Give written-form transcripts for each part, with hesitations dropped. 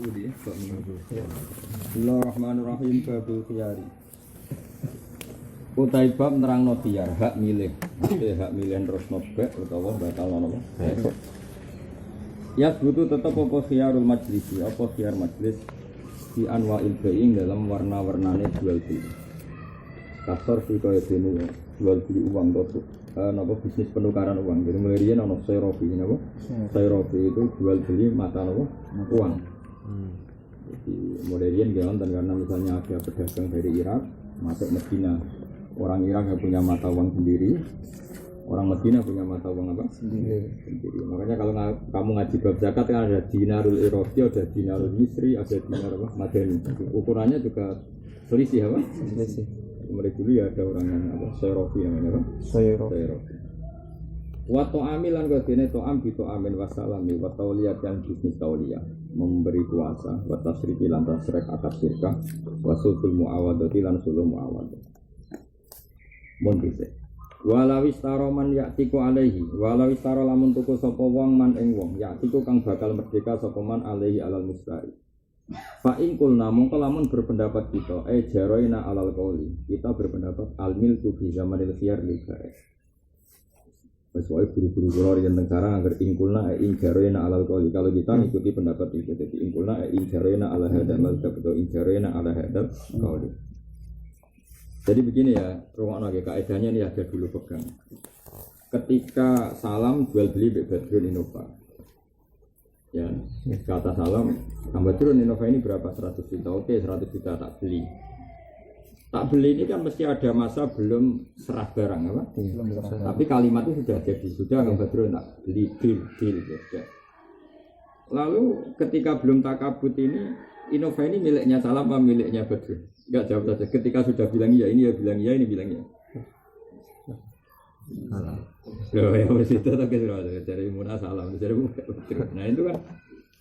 Saudi ya. Bismillahirrahmanirrahim. Babul khiyari. Utai bab nerangno khiyar, hak milih. Hak milih terus nobek utawa batal napa? Ya butuh tetap apa khiyarul majlisi, apa khiyar majlis di anwa'il bai'in dalam warna-warnane jual beli. Kasar sih kaya dene jual beli uang tutup. Napa bisnis penukaran uang. Jadi mulai riyen ana sayrofi napa? Sayrofi itu jual beli mata napa? Uang. Jadi mulai riyen ya wonten karena misalnya ada pedagang dari Irak masuk Medina. Orang Irak yang punya mata uang sendiri, orang Medina punya mata uang apa? Sendiri. Makanya kalau kamu ngaji bab zakat kan ada dinarul Iraqi, ada dinarul Misri, ada dinar apa? Madani. Ukurannya juga selisih apa? Selisih. Mereka dulu ya ada orang yang apa? Sayrofi namanya apa? Sayrofi. Wa ta'amilan kadene ta'am bi ta'amin wasalami wa tauliyat yang bisnis tauliyah memberi kuasa wa tasrifi lan tasrek akad syirkah wa sulhul muawadati lan sulhul muawadah. Mun bisa. Walau istara man ya'tiku alaihi, walau istara lamun tuku sapa wong man ing wong, ya'tiku kang bakal merdeka sapa man alaihi alal mustari. Fa in kulna mongko lamun berpendapat kita, jaroina alal qauli. Kita berpendapat al milku fi zamanil khiyar lil baris. Wis wae guru-guru kula yen negara angger ingkulna jaroina alal qauli. Kalau kita mengikuti pendapat itu, jadi ingkulna jaroina ala hadal mazhab atau jaroina ala hadal qauli. Jadi begini ya, rumah lagi kaidahnya ini ada dulu pegang. Ketika salam jual beli Badrun Innova, ya kata salam, Badrun Innova ini berapa 100 juta? Oke 100 juta tak beli. Tak beli ini kan mesti ada masa belum serah barang apa? Tapi kalimat itu sudah jadi, sudah Badrun tak beli deal ya. Lalu ketika belum takabut ini, Innova ini miliknya salam apa miliknya Badrun? Enggak jawab saja. Ketika sudah bilang iya, ini ya bilang iya, ini bilang iya. Salam. Loh ya wis itu tak kira dari munah salam, dari Badrun. Nah itu kan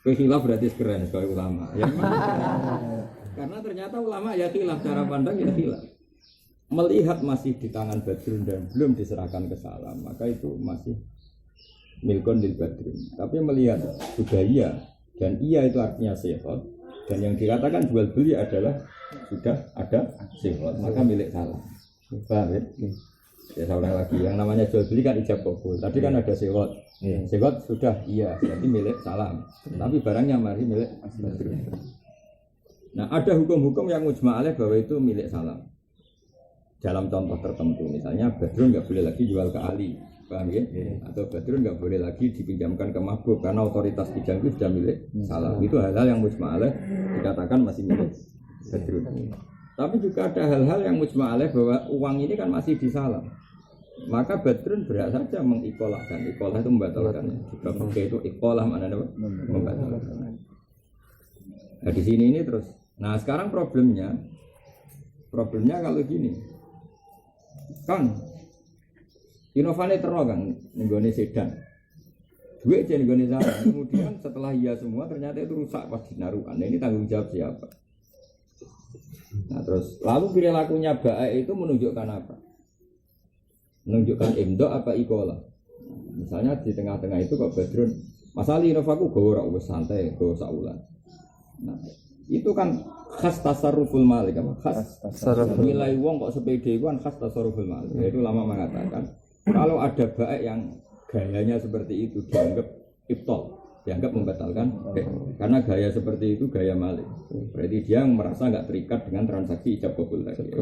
khilaf berarti keren sekali ulama. Ya karena ternyata ulama ya khilaf cara pandang ya khilaf. Melihat masih di tangan Badrun dan belum diserahkan ke salam, maka itu masih milkon lil Badrun. Tapi melihat sudah iya dan iya itu artinya sehat. Dan yang dikatakan jual beli adalah sudah ada sihot, maka milik salam. Paham ya? Ya saya ulang lagi, yang namanya jual beli kan ijab kabul. Tadi kan ada sihot. Sihot sudah iya, berarti milik salam. Tapi barangnya mari milik Badrun. Nah ada hukum-hukum yang mujma' alaih bahwa itu milik salam. Dalam contoh tertentu, misalnya Badrun nggak boleh lagi jual ke Ali. Paham ya? Atau Badrun nggak boleh lagi dipinjamkan ke Mahbub karena otoritas pinjam itu sudah milik salam. Itu hal-hal yang mujma' alaih dikatakan masih milik Badrun. Tapi juga ada hal-hal yang mujma' alaih bahwa uang ini kan masih di salam. Maka Badrun berhak saja mengikolahkan. Ikolah itu membatalkan. Jika pakai itu ikolah maknanya membatalkan. Nah di sini ini terus. Nah sekarang problemnya kalau gini, kan Innovane terus kan nenggone sedan. Duit aja nenggone salam. Kemudian setelah iya semua ternyata itu rusak pas dinarukan. Nah, ini tanggung jawab siapa? Nah terus lalu perilakunya baik itu menunjukkan apa? Menunjukkan imdo apa ikola? Misalnya di tengah-tengah itu kok Badrun, masalah Innovaku ora wis santai, go saulan. Nah, itu kan khas tasarruful malik apa? Khas tasarruful nilai wong kok sepede itu kan khas tasarruful malik. Itu lama mengatakan kalau ada baik yang gayanya seperti itu dianggap ibtol, dianggap membatalkan karena gaya seperti itu gaya malik. Berarti dia merasa enggak terikat dengan transaksi ijab kabul tadi.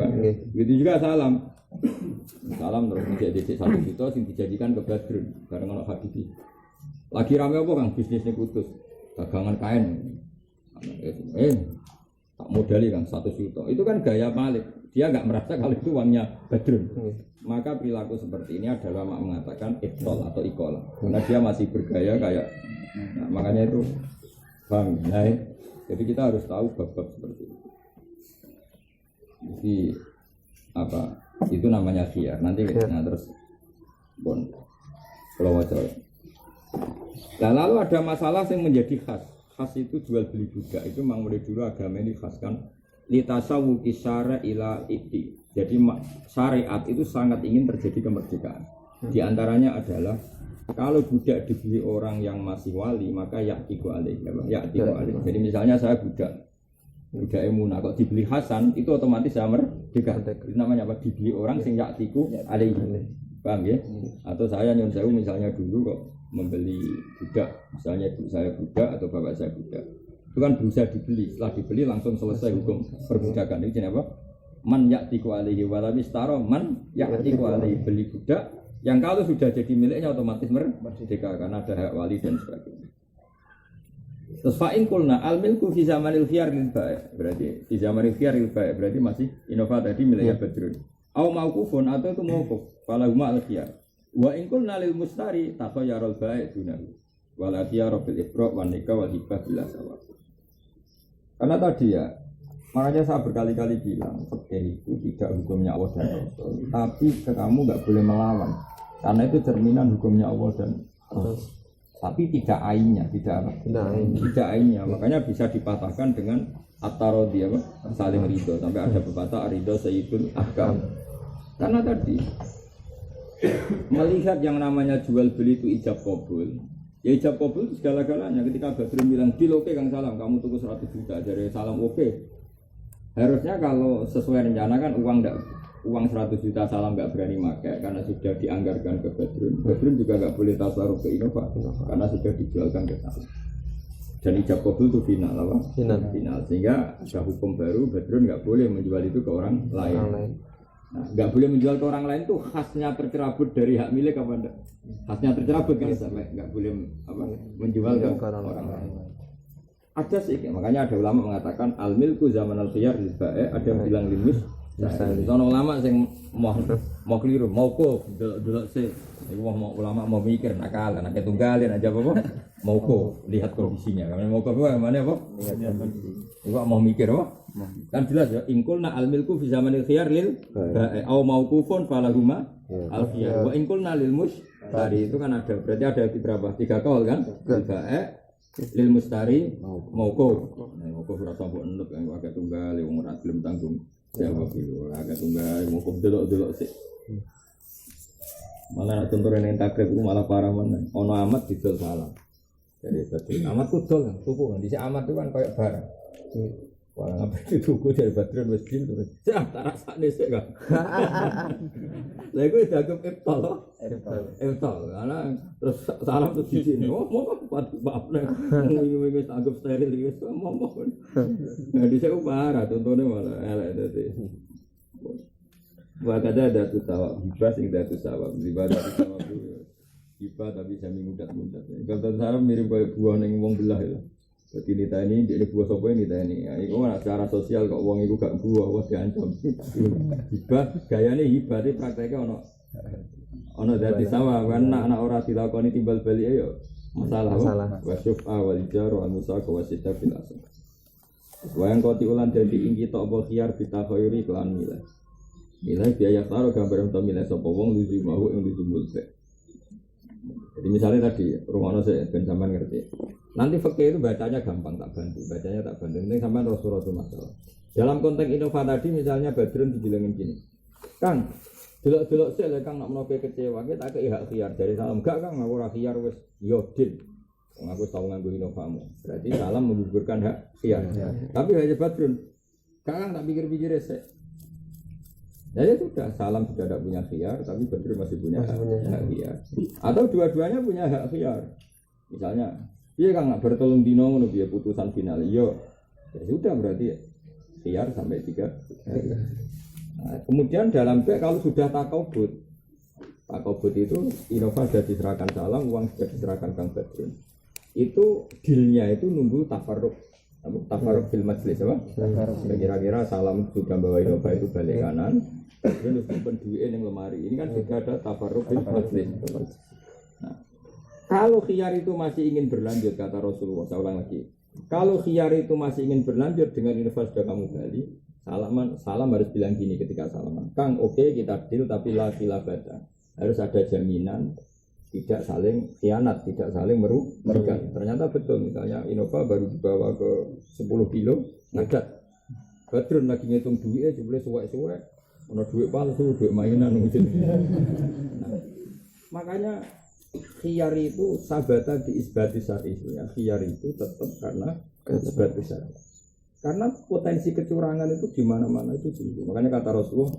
Begitu juga salam. Salam terus dijadikan 1 juta sing dijadikan ke Badrun bareng ana Habibi. Lagi rame apa Kang bisnisnya putus. Dagangan kain. Tak modali kan 1 juta. Itu kan gaya malik. Dia enggak merasa kalau itu uangnya Badrun. Maka perilaku seperti ini adalah mengatakan ibtol atau ikola. Karena dia masih bergaya kayak makanya itu bang. Nah, jadi kita harus tahu bab-bab seperti itu. Jadi apa? Itu namanya khiyar. Nanti nah terus bon. Kalau wajar. Nah, lalu ada masalah yang menjadi khas. Khas itu jual beli juga. Itu memang mulai dulu agama ini khas kan. Litasawuki syara ila ibti. Jadi syariat itu sangat ingin terjadi kemerdekaan. Di antaranya adalah kalau budak dibeli orang yang masih wali maka ya'tiku alaih. Ya'tiku alaih. Jadi misalnya saya budak Emunah kok dibeli Hasan itu otomatis saya merdeka. Itu namanya apa? Dibeli orang sing ya'tiku alaih. Paham ya? Atau saya nyun sewu misalnya dulu kok membeli budak, misalnya ibu saya budak atau bapak saya budak. Itu kan berusaha dibeli, setelah dibeli langsung selesai hukum perbudakan. Itu jenis apa? Man ya'tiku alaihi walabistaro man ya'tiku alaihi, beli budak yang kalau sudah jadi miliknya otomatis merdeka karena ada hak wali dan sebagainya. Terus fa'in kulna al-milku fi zamanil khiyar lil bai', berarti fi zamanil khiyar lil bai' berarti masih Innova tadi miliknya Badrun. Au mauqufun atau itu mauquf, falahuma al-khiyar. Wa in kulna lil mustari takhayyarul bai' dunahu. Wal khiyar bil ifra' wan nikah wal hibah bila sawab. Karena tadi ya, makanya saya berkali-kali bilang fikih itu tidak hukumnya Allah dan Rasul, tapi kamu nggak boleh melawan, karena itu cerminan hukumnya Allah dan Rasul. Tapi tidak ainnya, tidak ainnya, makanya bisa dipatahkan dengan at-taradhi apa? Saling ridho, sampai ada pepatah ridho sayyidul ahkam. Karena tadi melihat yang namanya jual beli itu ijab qabul. Ya ijab kabul segala-galanya. Ketika Badrun bilang deal oke Kang Salam, kamu tunggu 100 juta dari Salam oke. Harusnya kalau sesuai rencana kan uang 100 juta Salam nggak berani pakai karena sudah dianggarkan ke Badrun. Badrun juga nggak boleh tasarruf ke Innova karena sudah dijualkan ke Salam. Dan ijab kabul itu final apa? Final. Sehingga ada hukum baru Badrun nggak boleh menjual itu ke orang lain. Nah, nggak boleh menjual ke orang lain tuh khasnya tercerabut dari hak milik apa enggak? Khasnya tercerabut kan sampai nggak boleh menjual ke orang lain. Ada sih, makanya ada ulama mengatakan al milku zaman al khiyar lil bai', ada yang bilang limus. Sono ulama sing mau keliru, mau kok delok sih. Iku mau ulama mau mikir nakal, anak tunggalin aja apa? Mau kok lihat kondisinya. Mau kok mana apa? Iku mau mikir apa? Kan jelas ya, ingkulna al-milku fi zamanil khiyar lil ba'i au mauqufun falahuma al-khiyar wa ingkulna lil mustari itu kan ada, berarti ada berapa? 3 kaul kan? Lil ba'i lil mustari mauquf. Nah, mauquf ora sampe enut kan agak tunggal wong ora gelem tanggung jawab dulu, agak tunggal mauquf delok-delok sik. Malah contohnya yang takrib itu malah parah mana? Ono amat didol salah. Jadi betul amat tuh dol kan, tuku kan. Di amat itu kan kayak barang. Wah, ngapain dituku dari Badrun wis jil terus. Cah, tak rasane sik kan. Lah iku dianggap eptol loh. Eptol. Karena terus salam terus di sini. Oh, mau maafne. Wis anggap steril iki wis mau. Nah, dhisik parah contohnya malah elek dadi. Wa kada tuh tawa, hibah sing datu sawab, ibadah sawab itu. Hibah tapi sami mudat-mudat. Kalau salam mirip kayak buah ning wong belah itu. Jadi nita ini, jadi buah sopo ini nita ini. Itu kan secara sosial kok uang itu gak buah, wah diancam. Hibah, gayanya hibah itu prakteknya ono dari sawah. Karena anak orang dilakoni timbal balik ayo masalah. Wasyuf'a walijar wa musaka wasita fil asal. Wayang kau tiulan jadi ingki tok khiyar kita khayuri kelan milih. Milih biaya taruh gambar untuk milih sopo wong lucu mau yang lucu mulse. Jadi misalnya tadi rumahnya saya ben sampean ngerti. Nanti fakih itu bacanya gampang, tak bantu. Ini sampean rasul-rasul masalah. Dalam konteks Innova tadi misalnya Badrun dibilangin gini. Kang, delok-delok sik lek Kang nak menoke kecewa, kita tak hak khiyar dari Salam. Enggak Kang, aku ora khiyar wis yodin. Wong aku tau nganggo Innovamu. Berarti Salam menggugurkan hak khiyar. Tapi hanya Badrun. Kang tak pikir-pikir sik. Jadi sudah, Salam sudah tidak punya khiyar, tapi Badrun masih punya hak khiyar. Atau dua-duanya punya hak khiyar. Misalnya, dia kan nggak bertolong dino ngono dia putusan final. Yo, ya sudah berarti khiyar sampai 3. Nah, kemudian dalam kalau sudah takobut itu Innova sudah diserahkan Salam, uang sudah diserahkan Kang Badrun. Itu dealnya itu nunggu tafarruq fil majlis apa? Kira-kira Salam sudah bawa Innova itu balik kanan, terus simpen duit yang lemari. Ini kan sudah ada tafarruq fil majlis. Nah, kalau khiyar itu masih ingin berlanjut kata Rasulullah, saya ulang lagi. Kalau khiyar itu masih ingin berlanjut dengan Innova sudah kamu balik, Salam harus bilang gini ketika salaman. Kang, oke, kita deal tapi la khilafata. Harus ada jaminan tidak saling khianat, tidak saling merugikan. Ternyata betul, misalnya Innova baru dibawa ke 10 kilo, ngadat. Badrun lagi ngitung duitnya, jumlah suwek-suwek, ada duit palsu, duit mainan. Nah, Makanya khiyar itu sabata di isbati syar'i ya. Khiyar itu tetap karena isbati syar'i. Karena potensi kecurangan itu di mana-mana itu tinggi. Makanya kata Rasulullah,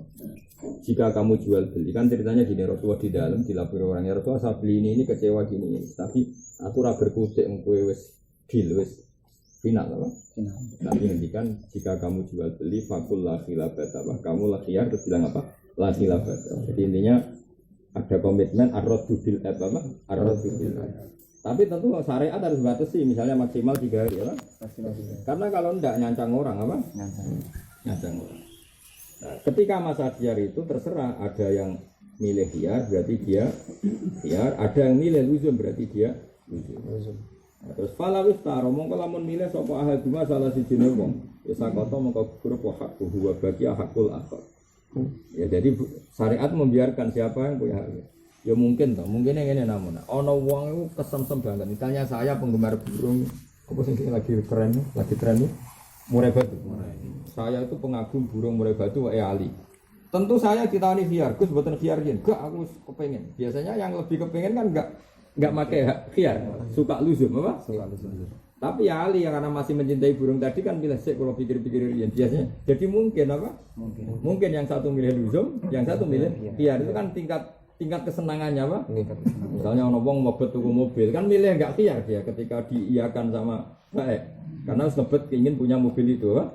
jika kamu jual beli, kan ceritanya gini, Rasulullah di dalam dilapori orangnya, Rasulullah saya beli ini kecewa gini, tapi aku ora berkutik engkowe wis deal wis final apa? Final. Tapi ngendikan jika kamu jual beli fakul la khilafata, kamu la khiyar terus bilang apa? La khilafata. Jadi intinya ada komitmen ar-raddu bil apa? Ar-raddu bil. Tapi tentu syariat harus batasi, misalnya maksimal 3 hari ya, karena kalau enggak nyancang orang apa? Nyancang orang. Nah, ketika masa khiyar itu terserah, ada yang milih khiyar berarti dia khiyar, ada yang milih luzum berarti dia luzum. Nah, terus falawis taro mongko lamun milih sapa ahaduma salah sijine wong, ya sakota mongko gugur wa hakku huwa bagi hakul akhar. Ya jadi syariat membiarkan siapa yang punya hak. Ya mungkin toh, mungkin yang ini namun ono wong itu kesem-sem banget. Misalnya saya penggemar burung, apa sih lagi tren nih, murai batu. Saya itu pengagum burung murai batu Ali. Tentu saya ditawani khiyar, Gus mboten khiyar yen. Gak aku kepengen. Biasanya yang lebih kepengen kan enggak pakai khiyar, suka luzum apa? Suka luzum. Tapi ya Ali yang karena masih mencintai burung tadi kan pilih sik kalau pikir-pikir yen biasanya. Jadi mungkin apa? Mungkin yang satu milih luzum, yang satu milih khiyar. Itu kan tingkat kesenangannya apa? Misalnya ono wong mobet tuku mobil kan milih enggak khiyar dia ketika diiyakan sama baik. Karena sebet ingin punya mobil itu, apa?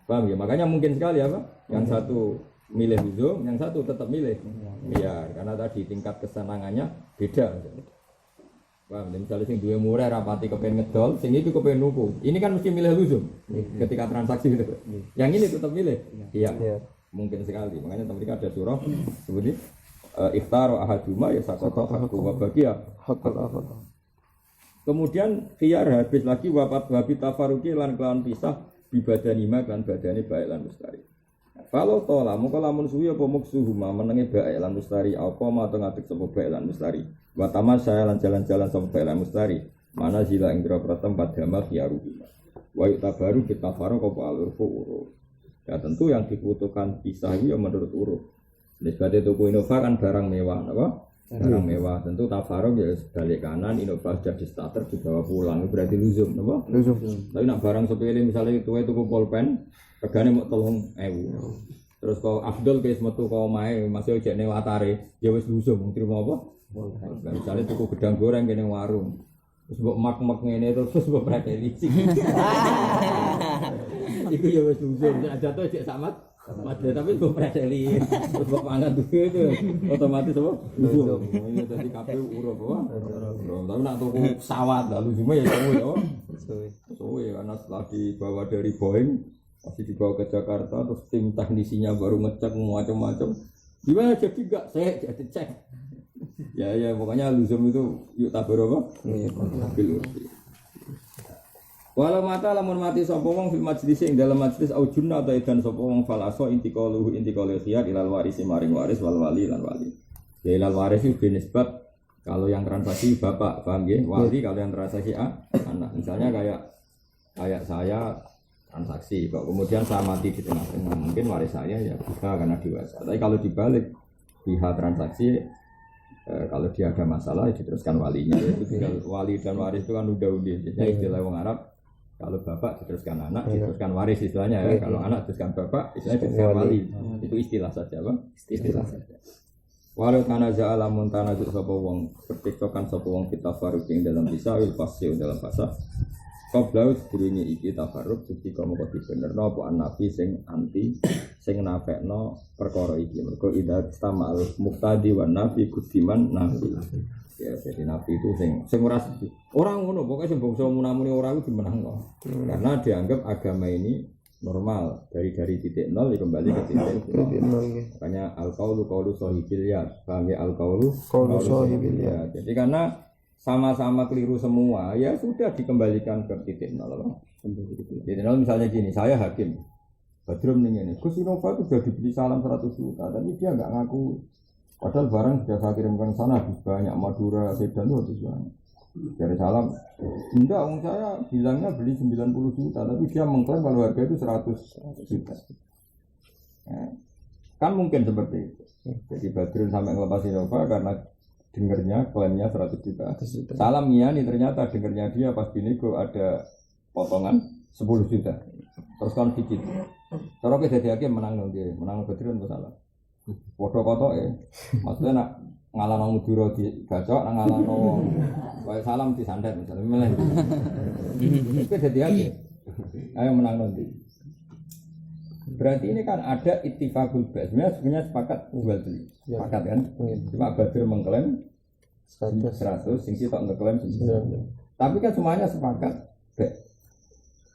Paham ya? Makanya mungkin sekali apa? Yang satu milih luzum, yang satu tetap milih khiyar. Karena tadi tingkat kesenangannya beda. Paham? Misalnya sing duwe murah rapati kepengen ngedol, sing iki kepengen nuku. Ini kan mesti milih luzum ketika transaksi gitu. Yang ini tetap milih khiyar. Mungkin sekali. Makanya mereka ada surah seperti iftaro ahaduma ya sakota hakku wa bagiya hakul akhar. Kemudian khiyar habis lagi wabi tafaruki lan kelawan pisah bibadanima kan badane baik lan mustari. Kalau tola moko lamun suwi apa muksuhuma menenge baik lan mustari apa ma ngatik sapa baik lan mustari. Wa taman saya lan jalan-jalan sapa baik lan mustari. Mana zila ing beberapa tempat damal khiyaru. Wa tabaru kita faro apa alurfu uruf. Ya tentu yang dibutuhkan pisah itu ya menurut uruf. Nisbate tuku Innova kan barang mewah, apa? Barang mewah. Tentu tafaruk ya balik kanan, Innova sudah di starter dibawa pulang, itu berarti luzum, apa? Luzum. Tapi nak barang sepele misalnya tuku pulpen, regane mau 3.000. Terus kau Abdul guys metu kau main masih ojek ning latare, ya wis luzum, trimo apa? Misalnya tuku gedang goreng kene warung. Terus mbok mak-mak ngene terus mbok preteli. Iku ya wis luzum, jatuh ojek samat. Tapi itu preteli, terus bapak angkat itu otomatis apa? Luzum. Ini tadi KPU urut apa? Tapi nak tuku pesawat lalu cuma ya suwe ya. Suwe karena setelah dibawa dari Boeing masih dibawa ke Jakarta terus tim teknisinya baru ngecek macam-macam. Gimana jadi enggak? Saya jadi cek. Ya pokoknya luzum itu yuk tabur apa? Bil urfi. Walau mata lamun mati sapa wong fil majlis ing dalam majlis au junna ta edan sapa wong falaso intiqalu khiyar ilal warisi maring waris wal wali lan wali. Ya ilal waris itu binisbat kalau yang transaksi bapak, paham nggih? Wali kalau yang transaksi anak. Misalnya kayak saya transaksi kok kemudian saya mati di tengah-tengah, mungkin waris saya ya bisa karena dewasa. Tapi kalau dibalik pihak transaksi kalau dia ada masalah ya diteruskan walinya. Itu tinggal wali dan waris itu kan udah istilah wong Arab. Kalau bapak diteruskan anak, diteruskan waris istilahnya ya. Kalau anak diteruskan bapak, istilahnya diteruskan wali. Itu istilah saja, Bang. Istilah saja. Walau tanaza alamun tanazu sapa wong pertiktokan sapa wong kita faruk ing dalam bisa wil pasio dalam pasah. Qablaus durunge iki tafarruq bukti kamu kok dibenerno apa nabi sing anti sing nafekno perkara iki. Mergo ida istamal muqtadi wan nabi kudiman nabi. Ya jadi nabi itu sing ora ngono pokoke sing bangsa munamune ora iku dimenangno. Karena dianggap agama ini normal dari titik nol kembali ke titik nol. Makanya al-qaulu qaulu sahibil ya. Paham ya al-qaulu qaulu sahibil ya. Jadi karena sama-sama keliru semua ya sudah dikembalikan ke titik nol. Titik nol misalnya gini, saya hakim. Badrum ning ngene. Gus Innova itu sudah dibeli salam 100 juta tapi dia enggak ngaku. Padahal barang sudah saya kirimkan ke sana banyak Madura, Sedan itu habis banyak. Dari salam, enggak, saya bilangnya beli 90 juta, tapi dia mengklaim kalau harga itu 100 juta. Ya. Kan mungkin seperti itu. Jadi Badrun sampai ngelepas Innova karena dengernya klaimnya 100 juta. Salam ngiyani ternyata dengernya dia pas gini kok ada potongan 10 juta. Terus kan dikit. Terus ke dadi hakim menang nang dia, menang Badrun apa salah. Padha kotoke. Maksudnya nak ngalano Madura digacok, nang ngalano wae salam disandet misalnya milih. Itu dadi hakim. Ayo menang nanti. Berarti ini kan ada ittifaqul bait. Sebenarnya sepakat jual beli. Sepakat kan? Cuma Badr mengklaim 100, sing sitok ngeklaim 100. Tapi kan semuanya sepakat bait.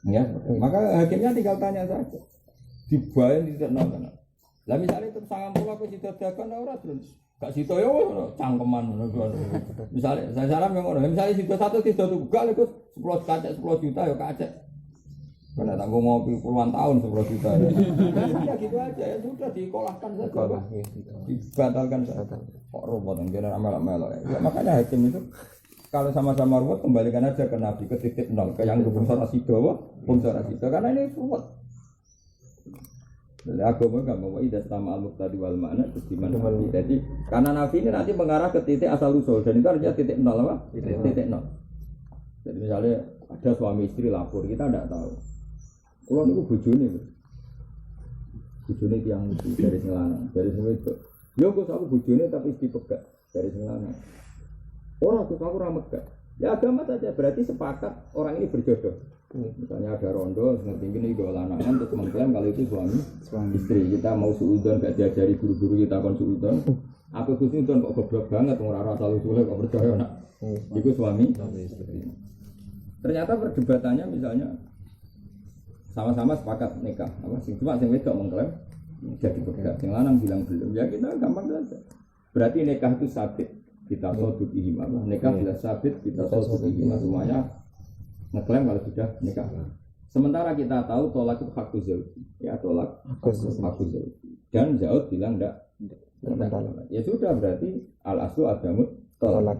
Ya, maka hakimnya tinggal tanya saja. Dibayar tidak nol. Lah misalnya itu sangat pula aku didadakan ora terus. Gak sito yo cangkeman ngono. Misalnya saya salam yang ngono. Misalnya sito 1 tidak tugal iku 10 kacek 10 juta yo kacek. Karena tak ngopi puluhan tahun 10 juta. Ya gitu aja ya sudah dikolahkan saja. Dibatalkan saja. Kok robot yang kira melok-melok ya. Makanya hakim itu kalau sama-sama ruwet kembalikan aja ke Nabi ke titik nol ke yang bungsa rasido, bungsa rasido karena ini ruwet. Jadi agama enggak mau idah sama al-muqtadi wal makna terus gimana? Jadi karena Nabi ini nanti mengarah ke titik asal usul dan itu artinya titik nol apa? Titik nol. Jadi misalnya ada suami istri lapor kita tidak tahu. Kalau itu bojone tiang dari Selanang, dari Semedo. Yo kok aku bojone tapi dipegat dari Selanang. Orang tuh aku ramet gak? Ya agama saja berarti sepakat orang ini berjodoh. Misalnya ada rondo, ngerti ini dua lanangan terus mengklaim kalau itu suami istri. Kita mau suudon gak diajari guru-guru kita kon suudon. Aku suudon kok goblok banget ngurara asal usulnya kok percaya nak. Itu suami istri. Ternyata perdebatannya misalnya sama-sama sepakat nikah, apa sih? Cuma sing wedok mengklaim jadi pegat, sing lanang bilang belum. Ya kita gampang saja. Berarti nikah itu sabit. Kita soduk ihimah, nikah bila sabit kita soduk ihimah semuanya ngeklaim kalau sudah nikah. Sementara kita tahu tolak itu hak zauji, ya tolak hak zauji. Dan Zaud bilang enggak. Ya sudah berarti al aslu adamut tolak.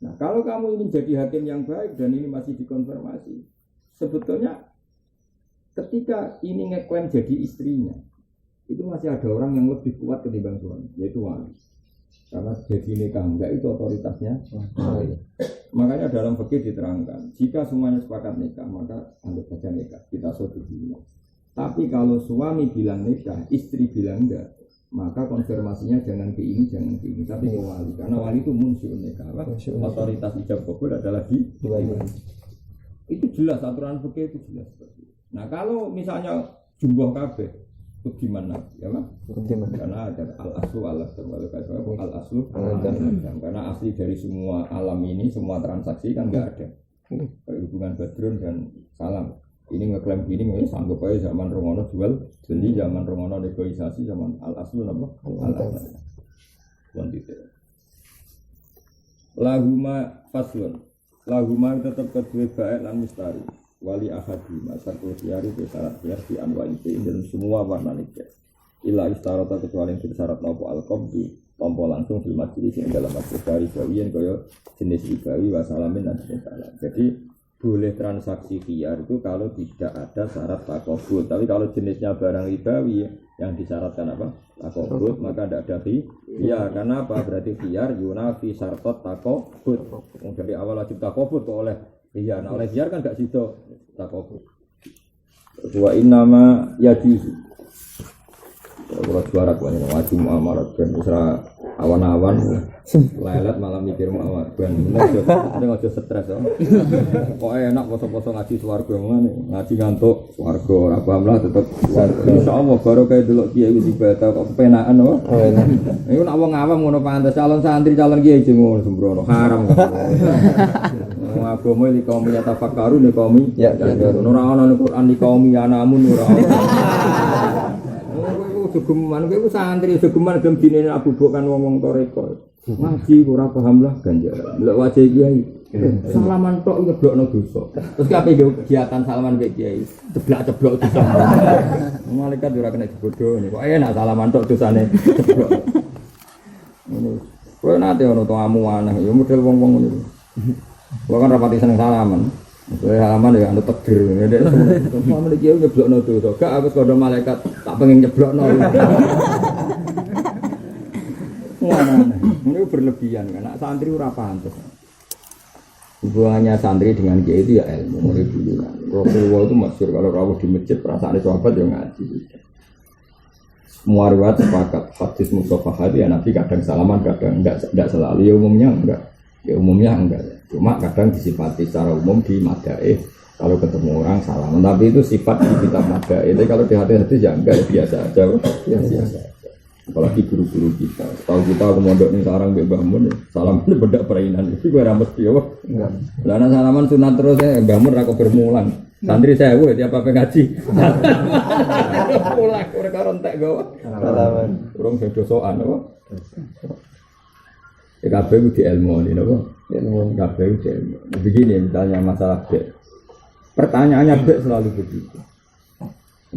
Nah kalau kamu ingin jadi hakim yang baik dan ini masih dikonfirmasi, sebetulnya ketika ini ngeklaim jadi istrinya, itu masih ada orang yang lebih kuat ketimbang suami, yaitu wali. Karena jadi nikah enggak itu otoritasnya. Makanya dalam fikih diterangkan, jika semuanya sepakat nikah, maka anggap saja nikah. Kita setuju. Tapi kalau suami bilang nikah, istri bilang enggak, maka konfirmasinya jangan ke ini, tapi ke wali. Karena wali itu munsyur nikah. Otoritas ijab kabul adalah di wali. Itu jelas aturan fikih itu jelas. Nah kalau misalnya jumlah kabeh itu gimana? Ya Mas? Karena ada al-aslu al-aslu karena asli dari semua alam ini, semua transaksi kan enggak ada. Hubungan Badrun dan Salam. Ini ngeklaim gini, sanggup aja zaman Rongono jual beli, zaman Rongono negosiasi, zaman al-aslu apa? Al-aslu. Lahuma faslun. Lahuma tetap kedua baik lan mustari. Wali ahadi masar kuliari bersyarat biar di anwa itu dalam semua warna nikah. Ila istarota kecuali yang bersyarat nopo al-qabdi tompo langsung film majelis yang dalam majelis dari gawian koyo jenis ribawi wasalamin dan sebagainya. Jadi boleh transaksi khiyar itu kalau tidak ada syarat takobut. Tapi kalau jenisnya barang ribawi yang disyaratkan apa? Takobut maka tidak ada khiyar. Karena apa? Berarti khiyar yunafi syartot takobut. Dari awal wajib takobut oleh khiyar. Nah oleh khiyar kan tidak sido takobut. Wa innama yajuzu. Kalau juara kuwi wajib muamalah ben usra awan-awan lelet malah mikir muamalah ben ojo stres kok. Kok enak poso-poso ngaji swarga ngene, ngaji ngantuk swarga ora paham lah tetep insyaallah baru kayak delok kiai wis ibadah kok kepenakan kok. Iku nek wong awam ngono pantes calon santri calon kiai aja ngono sembrono haram. Agama iki kaum ya tafakkaru nek kaum ya ora ana ning Quran iki kaum ya namun ora ana. Jogeman kowe santri jogeman gelem dinene Abu Bakar wong-wong toreko. Ngaji ora paham lah ganjaran. Delok wajah kiai. Salaman tok nyeblokno dosa. Terus kabeh kegiatan salaman mbek kiai, ceblak-ceblok dosa. Malaikat ora kena dibodoh. Kok enak salaman tok dosane ceblok. Ngono. Kowe nate ono tamu aneh ya model wong-wong ngono. Kowe kan rapati seneng salaman. Kowe halaman ya anu takdir. Semua mriki yo nyeblokno dosa. Gak aku kondo malaikat tak pengen nyeblokno. Ini berlebihan kan, nak santri ora pantes. Hubungannya santri dengan kiai itu ya ilmu, mulai dulu kan. Rasulullah itu masyhur kalau rawuh di masjid perasaan sahabat yang ngaji. Semua riwayat sepakat hadis Mustafa ya Nabi kadang salaman kadang enggak selalu ya umumnya enggak cuma kadang disifati secara umum di madaih kalau ketemu orang salaman tapi itu sifat di kitab madaih itu kalau di hati-hati ya enggak biasa aja biasa apalagi guru-guru kita tahu kita komodok nih sekarang Mbah Mun salam ini beda perainan itu gue rambut dia enggak lah salaman sunat terus ya Mbah Mun ra bermulan santri saya tiap apa ngaji pulang mereka rontek gawa urung dosoan apa kabeh ku di ilmu ini apa ilmu kabeh ku ilmu begini misalnya masalah bek pertanyaannya bek selalu begitu.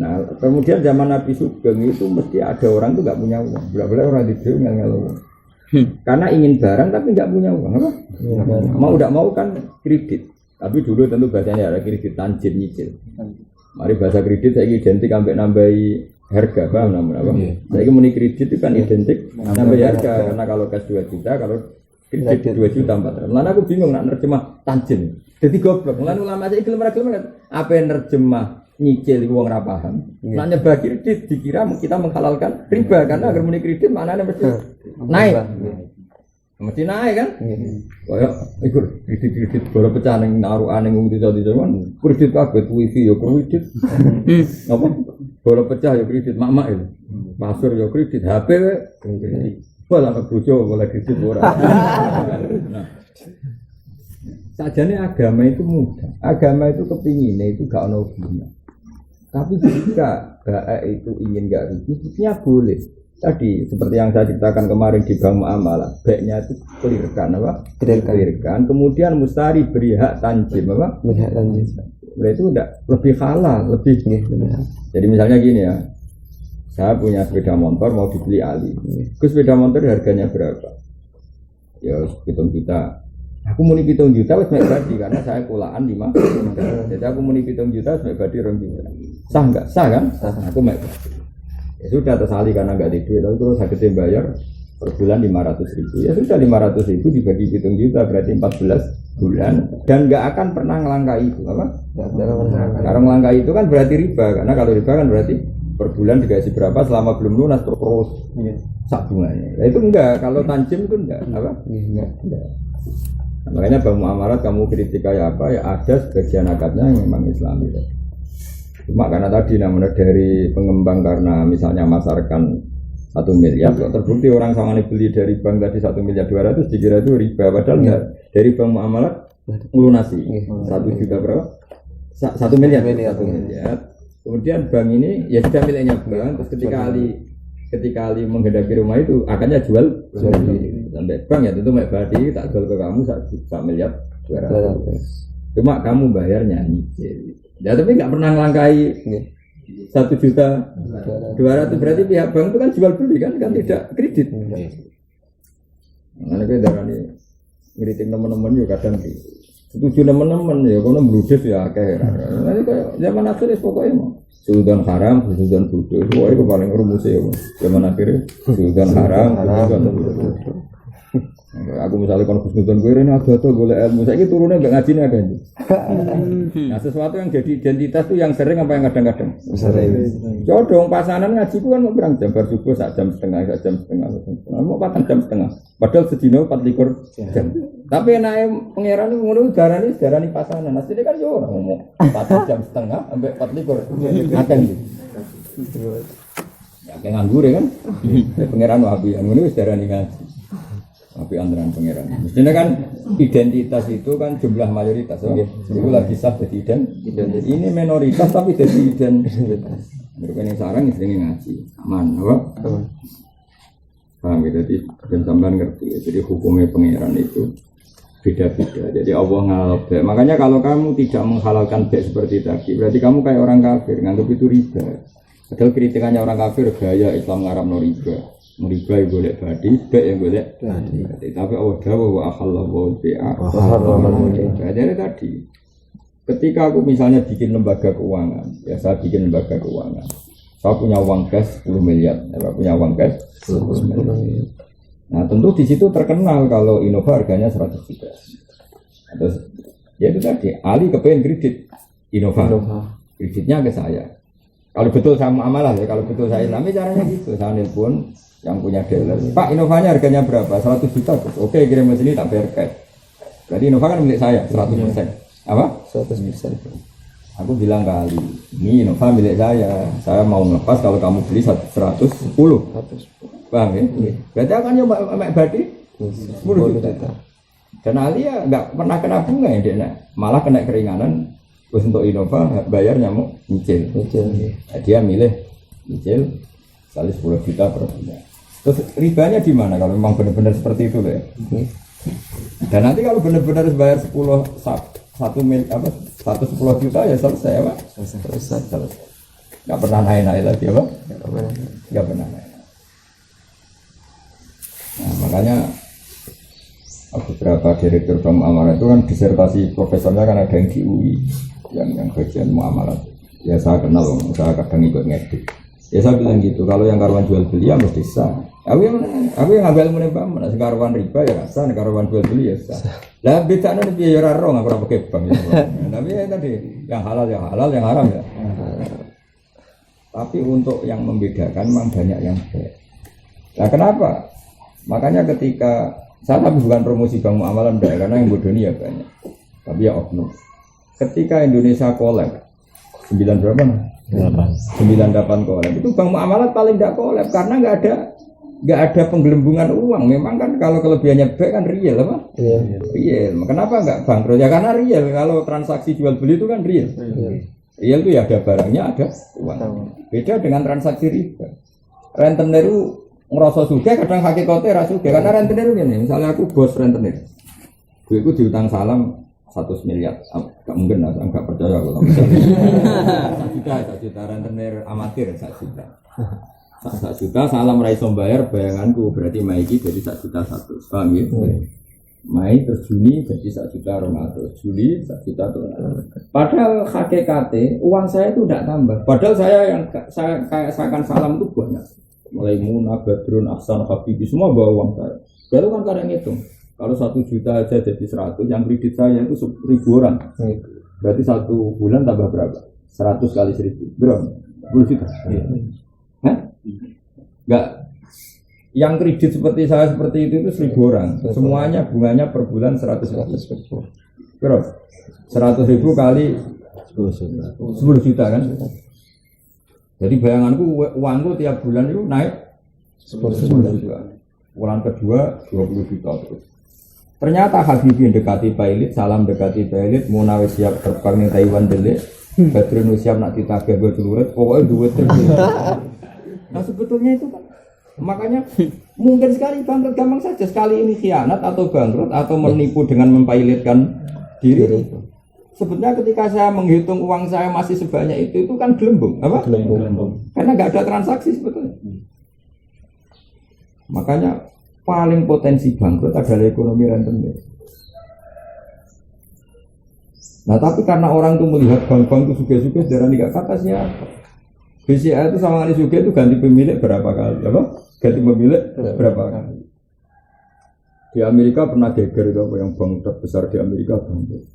Nah kemudian zaman Nabi Sugeng itu mesti ada orang tuh nggak punya uang boleh orang di desa nggak uang karena ingin barang tapi nggak punya uang apa mau tidak mau kan kredit. Tapi dulu tentu bahasanya ada kredit tanjim nyicil. Mari bahasa kredit saya identik sampai nambahi harga, paham namanya apa? Saya muni kredit itu kan identik nambahi harga karena kalau cash 2 juta, kalau kredit 2 juta 400. Lalu aku bingung nak nerjemah tanjim. Jadi goblok. Lalu ulama saya gelem apa yang nerjemah nyicil itu uang rapaham. Nak nyebah kredit dikira kita menghalalkan riba karena agar muni kredit maknanya mesti naik. Mesti naik kan? Kayak ikut kredit bola pecah ning narukan ning desa-desa kan. Kredit kabeh wifi ya kredit. Apa? Bola pecah ya kredit mak-mak itu. Pasur ya kredit, HP kredit. Bola bojo bola kredit ora. Nah. Sajane agama itu mudah. Agama itu kepinginnya itu gak ono hubungan. Tapi jika baik itu ingin gak rugi, itu boleh. Tadi seperti yang saya ceritakan kemarin di Bank Muamalah, baiknya itu kelirkan apa? Kelirkan. Kemudian mustari beri hak tanjim apa? Hak tanjim. Itu udah lebih halal, lebih. Jadi misalnya gini ya, saya punya sepeda motor mau dibeli Ali. Terus sepeda motor harganya berapa? Ya 7 juta. Aku muni 7 juta wis mek badi karena saya kulaan 5. Jadi aku muni 7 juta wis mek badi 2 juta. Sah enggak? Sah kan? Aku mek badi. Ya sudah tersali karena nggak ada duit, lalu terus sakitnya bayar per bulan 500.000. Ya sudah 500.000 dibagi 7 juta berarti 14 bulan dan nggak akan pernah ngelangkai itu apa? Karena ngelangkai itu kan berarti riba karena kalau riba kan berarti per bulan dikasih berapa selama belum lunas terus sak bunganya. Nah, itu enggak kalau tanjim itu enggak apa? Enggak. Nah, makanya Bang Muamarat kamu kritik kayak apa ya ada sebagian akadnya yang memang Islami. Cuma karena tadi namanya dari pengembang karena misalnya masarkan 1 miliar kok terbukti orang sama beli dari bank tadi 1,2 miliar dikira itu riba padahal enggak dari Bank Muamalat melunasi 1 juta berapa? 1 miliar. Kemudian bank ini ya sudah miliknya bank terus ketika Ali menghendaki rumah itu akannya jual sampai bank ya tentu mek badi tak jual ke kamu 1 miliar 200. Cuma kamu bayarnya nyicil. Ya tapi nggak pernah ngelangkai 1 juta 200 berarti pihak bank itu kan jual beli kan tidak kredit. Nah ini darah ini ngiritik teman-teman juga kadang setuju teman-teman ya kono bludes ya kayak. Nanti kayak zaman akhir pokoknya mau sudan haram, sudan bodoh. Wah itu paling rumusnya ya. Zaman akhir sudan haram, sudan bodoh. Aku misalnya kon Gusnudon gue ini ada tuh golek ilmu. Saiki turunnya enggak ngajine ada. Nah, sesuatu yang jadi identitas tuh yang sering apa yang kadang-kadang? Sering. Codong pasanan ngaji ku kan mau berang jam bar subuh 1 jam setengah, 1 jam setengah. Mau 4 jam setengah. Padahal sedino 24 jam. Tapi enake pangeran ngono darani pasanan. Asline kan yo ora ngomong 4 jam setengah sampai 24. Akeh iki. Ya kayak nganggur kan. Pangeran wapi ngono wis darani ngaji. Tapi antara pangeran. Mestinya kan identitas itu kan jumlah mayoritas, itu lagi sah jadi identitas. Ini minoritas tapi jadi identitas. Mereka yang sarang istilahnya ngaji, aman, apa? Paham gitu, dan sampean ngerti. Jadi hukumnya pangeran itu beda-beda. Jadi Allah ngalau bek. Makanya kalau kamu tidak menghalalkan bek seperti tadi, berarti kamu kayak orang kafir, nganggap itu riba. Padahal kritikannya orang kafir gaya Islam ngaramno riba. Riba yang boleh badi, bek yang boleh badi. Tapi Allah dawuh wa akhallahu bi'a. Jadi tadi, ketika aku misalnya bikin lembaga keuangan, ya saya bikin lembaga keuangan. Saya punya uang cash 10 miliar, saya punya uang cash 10 miliar. Nah tentu di situ terkenal kalau Innova harganya 100 juta. Terus ya itu tadi Ali kepengen kredit Innova. Kreditnya ke saya. Kalau betul sama amalah ya, kalau betul saya Islami caranya gitu. Saya nelpon yang punya dealer. Pak Innovanya harganya berapa? 100 juta. Oke kirim ke sini tak bayar cash. Jadi Innova kan milik saya 100%. Apa? 100%. Aku bilang ke Ali, ini Innova milik saya mau ngelepas kalau kamu beli 110. Paham ya? Berarti akan nyoba berarti 10 juta. Dan Ali ya nggak pernah kena bunga ya dia, malah kena keringanan. Terus untuk Innova bayarnya mau nyicil. Nah, dia milih nyicil sekali 10 juta per bulan. Terus ribanya di mana kalau memang benar-benar seperti itu loh ya? Dan nanti kalau benar-benar bayar 110 juta ya selesai Pak. Selesai. Nggak pernah naik-naik lagi apa? Nggak pernah naik. Nah makanya beberapa direktur bank muamalah itu kan disertasi profesornya kan ada yang di UI yang bagian muamalah. Ya saya kenal, saya kadang ikut ngedit. Ya saya bilang gitu, kalau yang karuan jual beli ya mesti sah. Aku yang ngambil ilmu bank, mana karuan riba ya sah, karuan jual beli ya sah. Lah beda nih biaya raro nggak pernah pakai bank. Tapi ya tadi yang halal, yang haram ya. Tapi untuk yang membedakan memang banyak yang baik. Nah kenapa? Makanya ketika saya tapi bukan promosi bank muamalah karena yang bodoh ini ya banyak. Tapi ya oknum. Ketika Indonesia kolab 9 berapa? 98 kolab. Itu bank muamalah paling tidak kolab karena nggak ada penggelembungan uang. Memang kan kalau kelebihannya baik kan real apa? Real. Kenapa nggak bangkrut? Ya karena real. Kalau transaksi jual beli itu kan real. Real itu ya ada barangnya, ada uang. Beda dengan transaksi riba. Rentenir itu ngerasa suka, kadang hakikatnya rasa suka. Karena rentenir ini, misalnya aku bos rentenir, gue itu diutang salam 100 miliar. Gak mungkin lah, saya nggak percaya kalau misalnya 1 juta rentenir amatir 1 juta. 1 juta salam raiso bayar bayanganku berarti Maiki jadi 1 juta 100. Paham ya? Mei terus Juni jadi 1 juta 200, Juli 1 juta 200. Padahal hakikatnya uang saya itu tidak tambah. Padahal saya akan salam itu banyak. Mulai Muna, Badrun, Ahsan, Habibi semua bawa uang saya. Baru kan kadang ngitung. Kalau 1 juta aja jadi 100, yang kredit saya itu 1.000 orang. Berarti 1 bulan tambah berapa? 100 kali 1.000. Berapa? 10 juta. Hah? Enggak. Yang kredit seperti saya seperti itu 1.000 orang. Semuanya bunganya per bulan 100 ribu. Berapa? 100 ribu kali 10 juta kan? Jadi bayanganku uangku tiap bulan itu naik 10 juta. Bulan kedua 20 juta terus. Ternyata Habibie dekati pilot, salam dekati pilot, Muna wis siap terbang ning Taiwan delik, Badrun wis siap nak ditagih go celurit, pokoknya duit terus. Nah sebetulnya itu kan makanya mungkin sekali bangkrut gampang saja, sekali ini khianat atau bangkrut atau menipu dengan mempilotkan diri. Sebetulnya ketika saya menghitung uang saya masih sebanyak itu kan gelembung, apa? Gelembung. Karena nggak ada transaksi sebetulnya. Makanya paling potensi bangkrut adalah ekonomi rentenir. Nah tapi karena orang itu melihat bank-bank itu suka-suka darah nggak kata siapa. BCA itu sama kali juga itu ganti pemilik berapa kali, apa? Ganti pemilik berapa kali? Di Amerika pernah geger itu apa yang bank terbesar di Amerika bangkrut.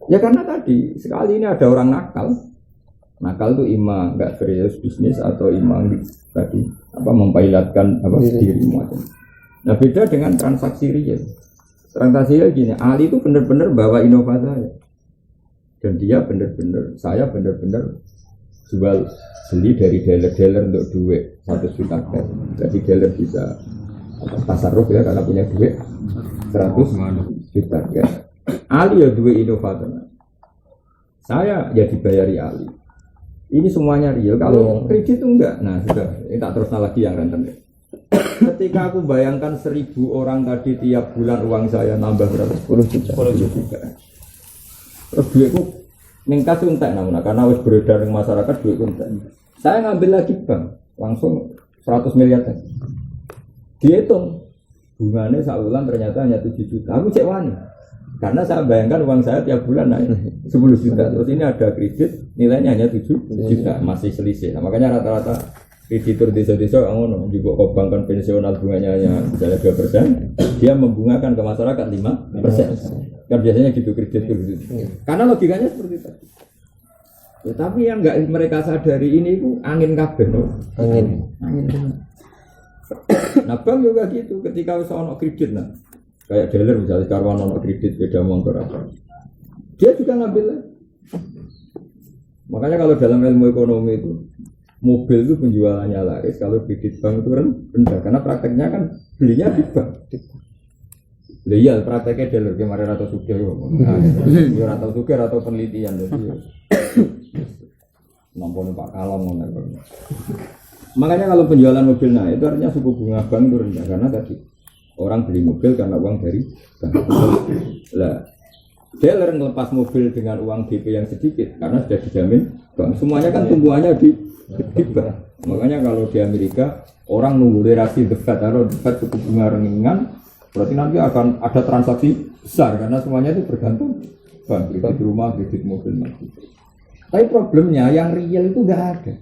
Ya karena tadi sekali ini ada orang nakal itu ima nggak serius bisnis atau ima tadi apa mempailatkan apa dirimu aja. Nah beda dengan transaksi real. Transaksi real gini, Ali itu benar-benar bawa Innova saya dan dia saya benar-benar jual beli dari dealer untuk duit 1 juta cash. Jadi dealer bisa tasarruf ya karena punya duit 100 juta cash. Ali ya duit inovator. Saya ya dibayari Ali. Ini semuanya real. Kalau kredit itu enggak. Nah sudah, ini tak terus lagi yang rentenir. Ketika aku bayangkan 1.000 orang tadi tiap bulan uang saya nambah berapa? 10 juta. Terus duitku ningkat entek namanya karena wis beredar di masyarakat duitku entek. Saya ngambil lagi bank langsung 100 miliar. Dihitung bunganya sebulan ternyata hanya 7 juta. Aku cek wani. Karena saya bayangkan uang saya tiap bulan naik 10 juta. Terus ini ada kredit nilainya hanya 7 juta, masih selisih. Nah, makanya rata-rata kreditur desa-desa ngono, juga ke bank konvensional bunganya hanya misalnya 2%, dia membungakan ke masyarakat 5%. Kan biasanya gitu kreditur gitu. Karena logikanya seperti itu. Ya, tapi yang enggak mereka sadari ini itu angin kabeh loh. Angin. Nah bank juga gitu, ketika usaha ono kredit nah, kayak dealer misalnya karwan ono kredit beda motor apa, dia juga ngambil. Makanya kalau dalam ilmu ekonomi itu mobil itu penjualannya laris, kalau kredit bank itu rendah karena prakteknya kan belinya di bank. Iya prakteknya dealer kemarin atau sugar, atau sugar atau penelitian jadi. Nampun Pak Kalong. Makanya kalau penjualan mobil naik itu artinya suku bunga bank itu rendah karena tadi orang beli mobil karena uang dari bank. Lah dealer ngelepas mobil dengan uang DP yang sedikit karena sudah dijamin bank. Semuanya kan tumbuhannya di bank. Makanya kalau di Amerika orang nunggu relasi the Fed, kalau the Fed suku bunga ringan berarti nanti akan ada transaksi besar karena semuanya itu bergantung bank, kredit rumah, kredit mobil. Tapi problemnya yang real itu nggak ada.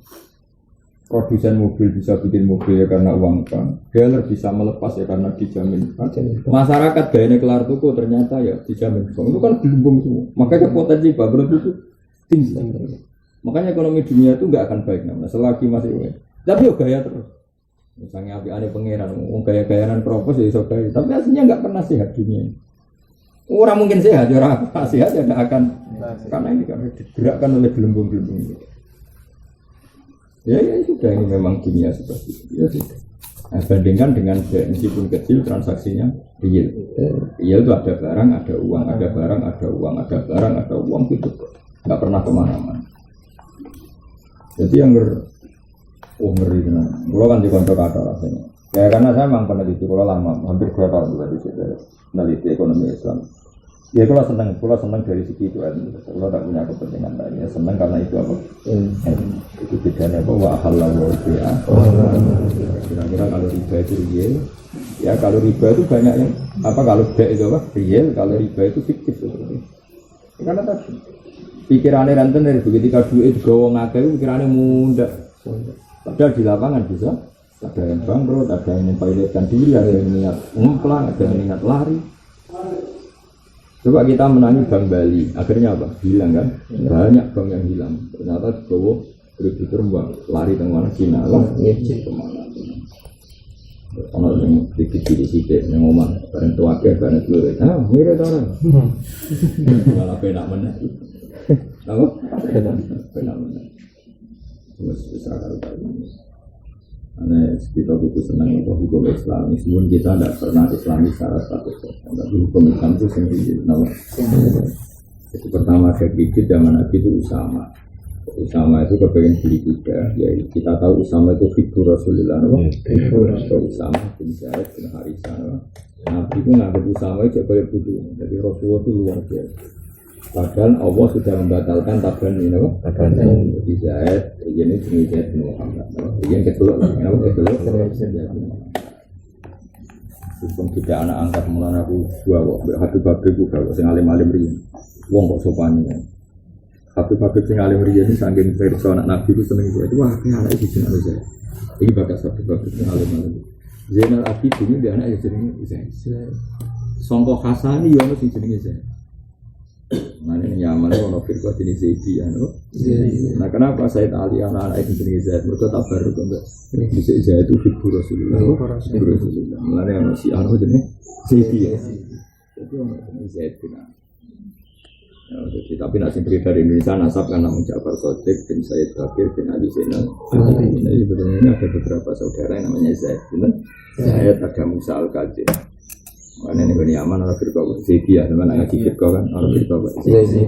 Produsen mobil bisa bikin mobil ya karena uang bank, dealer bisa melepas ya karena dijamin bank. Masyarakat gayanya kelar tuku ternyata ya dijamin bank. Itu kan gelembung semua. Makanya potensi bangkrut itu tinggi. Makanya ekonomi dunia itu nggak akan baik namanya selagi masih baik. Tapi ya gaya terus. Misalnya aneh pangeran, gaya-gayaan propos ya iso gaya. Tapi aslinya nggak pernah sehat dunia. Orang mungkin sehat, orang sehat ya tidak akan karena ini kan digerakkan oleh gelembung-gelembung itu. Ya sudah ini memang dunia seperti itu. Ya sudah. Nah, bandingkan dengan meskipun kecil transaksinya real. Real itu ada barang, ada uang, ada barang, ada uang, ada barang, ada uang gitu. Nggak pernah kemana-mana. Jadi yang ngeri kan. Kalau kan di kantor kata rasanya. Ya karena saya memang peneliti, kalau lama hampir 2 tahun juga di situ peneliti ekonomi Islam. Ya kalau senang dari segi itu kalau tak punya kepentingan lainnya senang karena itu apa? Itu bedanya bahwa halal ya. Kira-kira kalau riba itu real, ya kalau riba itu banyak yang apa kalau beda itu apa? Real, kalau riba itu fiktif seperti. Karena tadi pikirannya ranten dari begitu duit digawa ngakeh pikirannya mudah. Padahal di lapangan bisa ada yang bangkrut, ada yang mempiletkan diri, ada yang niat ngemplang, ada yang niat lari. Coba kita menangi Bank Bali, akhirnya apa? Hilang kan? Banyak bank yang hilang. Ternyata dibawa kreditur lari ke mana? Cina lah, kemana? Kalau yang dikit-dikit yang ngomong, bareng tuake, bareng dulu. Ah, mirip orang. Malah penak mana? Apa? Penak mana? Terus besar kalau tadi. Karena kita butuh senang hukum Islam. Meskipun kita tidak pernah Islami secara 100%, tapi hukum Islam itu sendiri. Itu pertama ada kredit zaman Nabi itu Usama. Usama itu kepengen beli kuda. Ya kita tahu Usama itu figur Rasulullah. Usama bin Zaid bin Harithah. Nabi itu nganggap Usama itu kayak budu. Jadi Rasulullah itu luar biasa. Padahal Allah sudah membatalkan taban ini, jadi Zaid, ini jenis Zaid bin Muhammad. Yang kedua, Hukum tidak anak angkat mulai aku bawa Habib Habib juga, sing alim-alim riyen. Wong kok sopan ya. Habib Habib sing alim riyen ini saking perso anak Nabi itu seneng Zaid. Wah, ini anak itu jenenge Zaid. Iki bakas Habib Habib sing alim-alim. Zainal Abidin ini anak jenenge Zaid. Sangka Hasani yo ono sing jenenge Zaid. Mana ini nyaman kalau firqah jenis Zaidi ya, nah kenapa Said Ali anak-anak itu jenis Zaid? Mereka tak baru kan, bisa Zaid itu figur Rasulullah. Mana yang masih anu jenis Zaidi ya, itu orang jenis Zaid benar. Tapi nak simpri dari Indonesia nasab kan namun Ja'far Shadiq bin Said Bakir bin Ali Zainal. Jadi sebetulnya ada beberapa saudara yang namanya Zaid, benar? Zaid ada Musa Al-Qadir. Mana ini bani aman orang firqah Zaidi ya, teman anak firqah kan orang firqah Zaidi.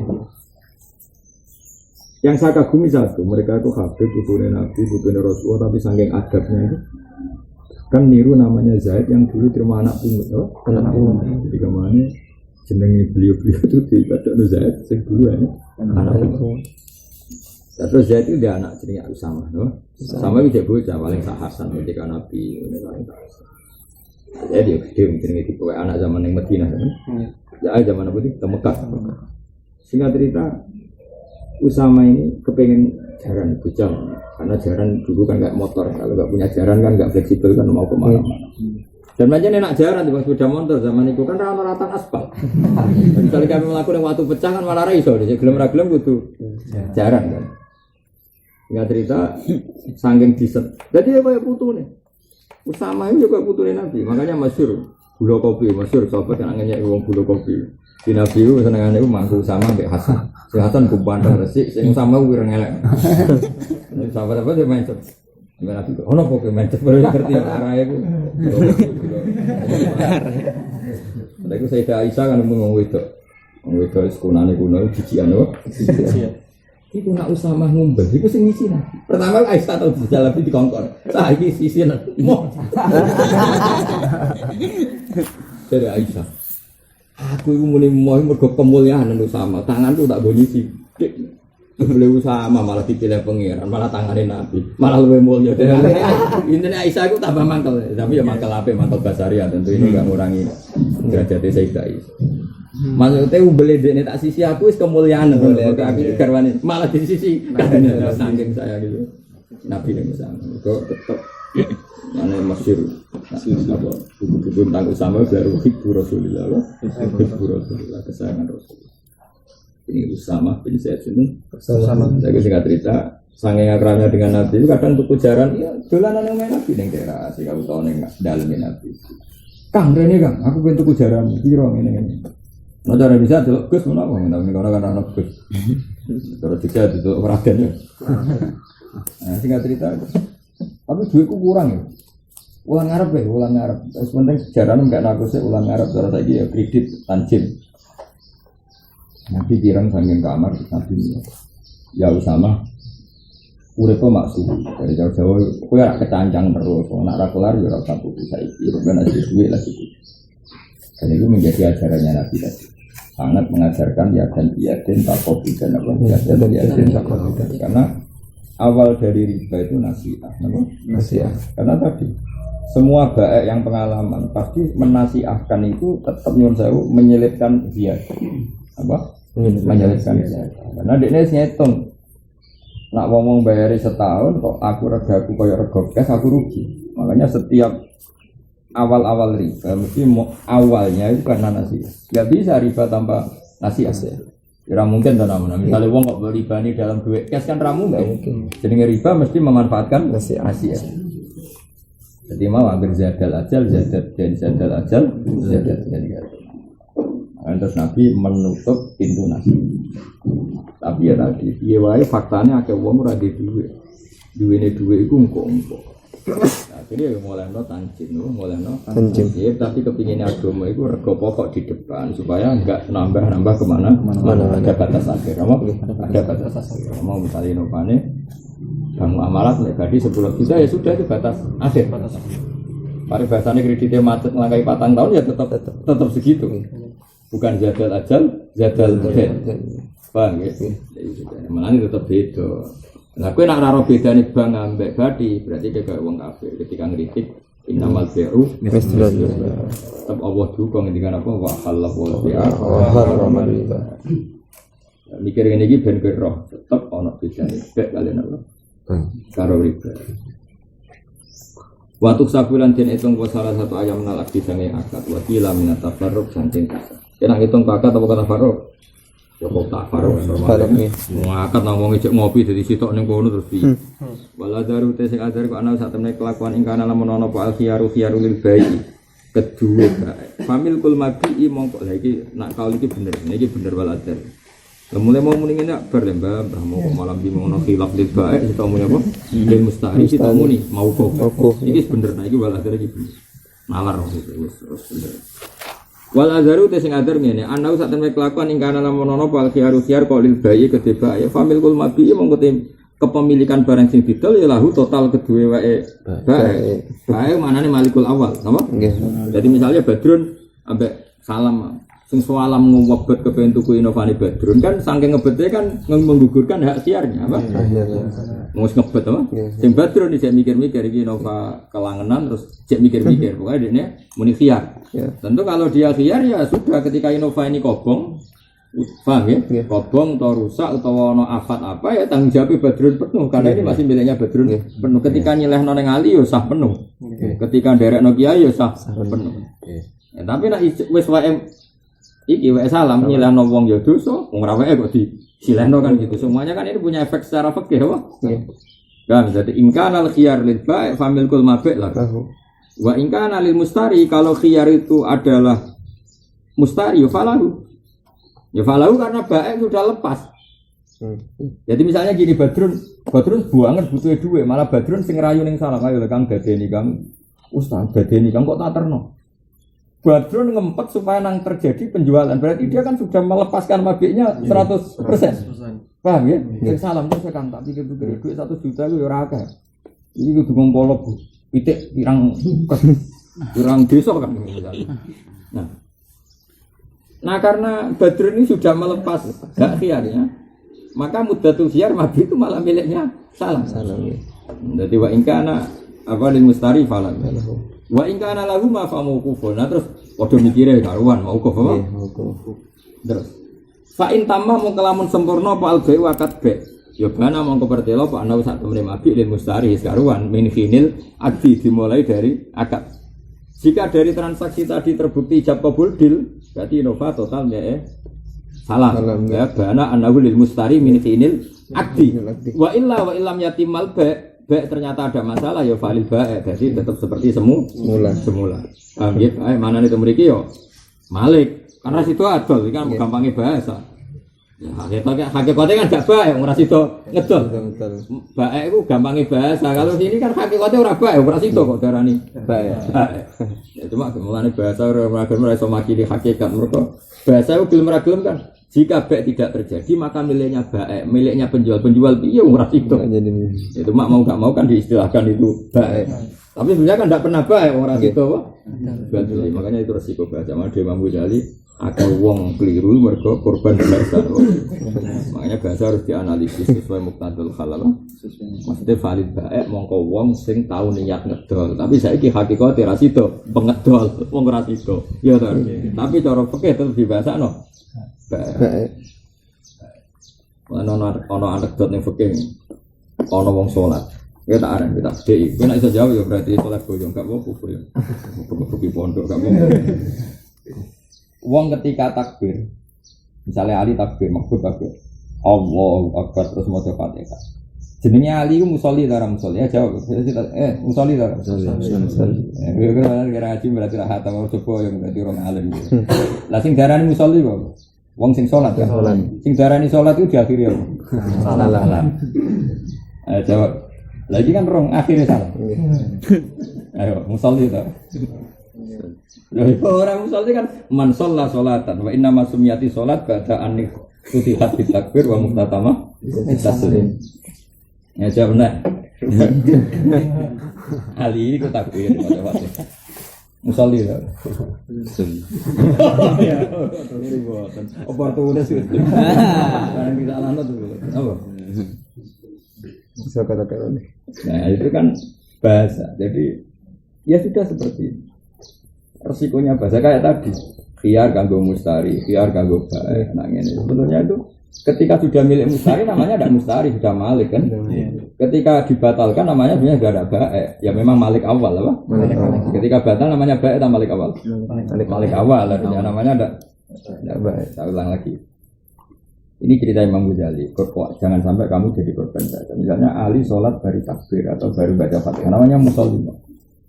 Yang saya kagumi satu, mereka itu Habib, putunya Nabi, putunya Rasulullah, tapi saking adabnya itu kan niru namanya Zaid yang dulu terima anak pungut, anak pungut. Jadi kemana jenengi beliau-beliau itu dibaca Zaid, sing dulu ya, anak pungut. Terus Zaid itu dia anak jenenge Usama, sama bisa bocah paling sahasan ketika Nabi ini paling sahasan. Jadi dia gede mungkin gitu anak zaman yang Madinah kan, ya zaman apa itu Mekah. Singkat cerita Usama ini kepengen jaran bujang. Karena jaran dulu kan nggak motor, kalau nggak punya jaran kan nggak fleksibel kan mau kemana-mana. Dan macam enak jaran di sepeda motor zaman itu kan rata-rata aspal. Misalnya kami melakukan waktu pecah kan malah raiso, dia gelem butuh jaran kan. Nggak cerita, saking diset. Jadi ya kayak putu nih. Usama itu juga putu Nabi, makanya masyhur gula kopi, masyhur sahabat yang anginnya uang gula kopi. Di Nabi itu senengannya itu mangku sama kayak Hasan. Si Hasan kubandang resik, si sama wireng elek. Sahabat apa dia main cep. Nabi kok ono kok main cep baru ngerti arah itu. Tapi saya Aisyah kan ngomong itu sekunane kuno cikian loh. Iku nak Usamah ngumbel, iku sing ngisi nah. Pertama Aisyah tau dijalan di kongkon. Saiki sisin. Dari Aisyah. Aku iku muni moh mergo kemuliaan Usamah. Tanganku tak boleh ngisi. Beliau Usamah malah dipilih pengiran, malah tanganin Nabi, malah lebih mulia. Intinya Aisyah itu tambah mangkel, tapi ya mangkel apa? Mangkel basaria tentu ini nggak ngurangi derajatnya Sayyidah Aisyah. Maksudnya beli ini tak sisi aku is kemuliaan, aku karwani malah di sisi karena saking saya gitu. Nabi yang bersama, kok tetap mana masyhur, apa buku-buku tentang Usamah baru hibur Rasulullah, kesayangan Rasulullah. Ini Usamah bin Zaid ini. Saya singkat cerita, saking akrabnya dengan Nabi itu kadang tuku jaran, ya dolanan yang main Nabi neng daerah, sih kamu tahu neng dalamnya Nabi. Kang, Rene Kang, aku pengen tuku jaran, kira ini. Nah cara bisa delok Gus menapa tapi ora kan ana Gus. Terus juga itu peradannya. Nah singkat cerita. Tapi duitku kurang ya. Ulang ngarep ya, ulang ngarep. Terus penting jaran enggak naku sih ulang ngarep terus saiki ya kredit tanjim. Nanti pirang saking kamar Nabi. Ya Usamah urip maksud dari jauh-jauh kowe ora kecancang terus. Nek ora kelar ya ora usah putus saiki. Rupane asih duit lagi. Dan itu menjadi ajarannya Nabi tadi. Sangat mengajarkan yakin takobi dan apa yakin takobi karena awal dari riba itu nasihat, nasihat. Karena tadi semua baik yang pengalaman pasti menasihatkan itu tetap nyuwun sewu menyelipkan ziyadah, apa? Menyelipkan ziyadah. Karena dia ngitung nak ngomong bayari setahun kok aku regaku koyo rego cash aku rugi. Makanya setiap awal-awal riba mesti awalnya itu karena nasihat. Gak bisa riba tanpa nasihat. Kira mungkin teman-teman. Misalnya wong kok riba ini dalam duit cash kan ramu mungkin. Jadi riba mesti memanfaatkan nasihat. Jadi mau ambil zadal ajal, zadal ajal. Terus Nabi menutup pintu nasihat. Tapi ya tadi, iya wae faktanya akeh wong ora duwe. Duwene duwe iku engko-engko. Akhirnya mulai tanjim. Ya, tapi kepinginnya agama itu rego pokok di depan supaya enggak nambah kemana ada batas akhir. Ada batas akhir. Mau misalnya inovane kamu amalat tadi 10 juta ya sudah itu batas akhir. Paribasane kreditnya macet melangkai 4 tahun ya tetap segitu. Bukan zadal ajal, zadal debt. Paham ya? Melani tetap beda. Nah, kowe nak ora bedane bang ambek badi, berarti kayak wong kafir ketika ngritik innamal bai'u mislu tetep Allah juga ngendikan apa wa halal bi'a wa harama riba. Mikir ngene iki ben roh, tetep ana bedane bek kalian apa? Karo riba. Waktu sabulan den hitung salah satu ayam nalak di sange akad wa kila min tafarruq saking akad. Kena hitung akad apa kata farruq? Ya kok tak faruk normal. Ngakak nang wong ejek ngopi dadi sitok ning kono terus piye. Wala daru te sing adar kok ana sak temne kelakuan ing kana lamun ana apa al-khiyaru lil bayi. Kedue bae. Famil kul mabi mongko lha iki nak kaul iki bener. Iki bener wal adar. Mulai mau muni ngene bar mbah mau kok malam iki ngono khilaf lil bae kita muni apa? Lil mustahri kita muni mau kok. Iki bener nah iki wal adar iki bener. Nalar wis bener. Wal azharu te sing adhar ngene, ana sak temne kelakuan ing kana lamun ana pal khiyaru khiyar kok lil bayi kedhe bae. Famil kul mabi mongko kepemilikan barang sing didol ya lahu total kedue wae bae. Bae manane malikul awal, napa? Nggih. Jadi misalnya Badrun ambek Salam sing salam ngobet kepen tuku inovani Badrun kan saking ngebete kan menggugurkan hak khiyarnya, apa? Wis ngebet apa? Sing Badrun iki mikir-mikir iki Innova kelangenan terus cek mikir-mikir pokoknya dekne muni khiyar. Tentu kalau dia khiyar ya sudah ketika Innova ini kobong Paham ya? Kobong atau rusak atau ono afat apa ya tanggung jawab Badrun penuh karena ini masih miliknya Badrun penuh. Ketika nyelehno ning ali ya sah penuh. Ketika nderekno kiai ya sah penuh. Ya, tapi nek wis wae iki wae salam nyelehno wong ya dosa, wong ra wae kok disilehno kan gitu. Semuanya kan ini punya efek secara fikih apa? Kan jadi ingkanal khiyar lil bai' familkul mabi' lah. Wa ingkana lil mustari kalau khiyar itu adalah mustari ya falahu. Ya falahu karena baik sudah lepas. Jadi misalnya gini Badrun buangan butuh duit, malah Badrun sing rayu ning salam ayo Kang dadeni Kang. Ustaz dadeni Kang kok tak terno. Badrun ngempet supaya nang terjadi penjualan. Berarti dia kan sudah melepaskan mabiknya 100%. Paham ya? Sing salam terus Kang tak pikir-pikir duit 1 juta itu ya ora akeh. Iki kudu ngompolok pitik pirang desa kan misalnya. Nah karena Badrun ini sudah melepas hak khiyarnya, maka muddatul khiyar mabit itu malah miliknya salam. Jadi wa ingkana apa lil mustari falam. Wa ingkana lahu ma fa mauqufun. Nah terus padha mikire karuan mauquf apa? Terus fa in tamma mung kelamun sempurna apa albai wakat be. Ya bana mongko pertelo pak ana sak temene mabit lil mustari karuan min khinil adi dimulai dari akad. Jika dari transaksi tadi terbukti ijab qabul deal, berarti Innova total ya salah. Ya bana anahu lil mustari min khinil adi. Wa illam yatimal ba' ternyata ada masalah ya valid ba', jadi tetap seperti semula. Paham ya? Mana itu mriki yo Malik. Karena situ adol kan gampangnya bahasa. Ya, hakikatnya kan gak baik, ora sido ngedol. Baik itu gampangnya bahasa. Kalau sini kan hakikatnya ora baik, ora sido kok darani baik. Ya cuma mulane bahasa ora iso makili hakikat mergo. Bahasa itu gelem kan. Jika baik tidak terjadi maka miliknya baik, miliknya penjual piye ora sido. Itu mak mau gak mau kan diistilahkan itu baik. Tapi sebenarnya kan tidak pernah baik ora sido. Makanya itu resiko bahasa. Made Imam Ghazali akal wong keliru mergo korban bahasa. Makanya bahasa harus dianalisis sesuai muqtadul halal. Maksudnya valid baik mongko wong sing tau niat ngedol. Tapi saiki hakikate ra sida pengedol, wong ra sida. Ya to. Tapi cara fikih tetep dibahasano. Baik. Ono anekdot ning fikih. Ono wong salat. Ya tak arek kita dhek. Kowe nek iso jawab ya berarti salat boyong gak apa kufur ya. Kufur di pondok gak apa. Wong ketika takbir, misalnya Ali takbir, maksud takbir, Allahu Akbar terus mau Fatihah. Jenenge Ali ku musolli ta ora musolli? Ya jawab. Musolli ta ora musolli? Kira ngaji berarti ra hata mau coba yang berarti orang alim. Lah sing darani musolli kok. Wong sing salat ya. Sing darani salat itu diakhiri apa? Salah. Ayo jawab. Lagi kan rong akhirnya salah. Ayo musolli ta. Orang musolli kan man sholla sholatan wa inna masumiyati sholat ba'da an futihat bitakbir wa muqtatama taslim. Ya jawab benar. Ali itu takbir pada waktu musolli ya. Ya. Oportunis itu. Barang kita alano tuh. Apa? Bisa kata-kata. Nah, itu kan bahasa. Jadi ya sudah seperti itu. Resikonya bahasa kayak tadi khiyar kanggo mustari, khiyar kanggo baik. Nah ini sebetulnya itu ketika sudah milik mustari namanya tidak mustari, sudah malik kan. Ketika dibatalkan namanya sebenarnya tidak ada baik. Ya memang malik awal apa? Ketika batal namanya baik atau malik awal? Malik awal artinya namanya tidak baik. Saya ulang lagi. Ini cerita Imam Ghazali. Jangan sampai kamu jadi korban bahasa. Misalnya Ali sholat baru takbir atau baru baca Fatihah, namanya musolli.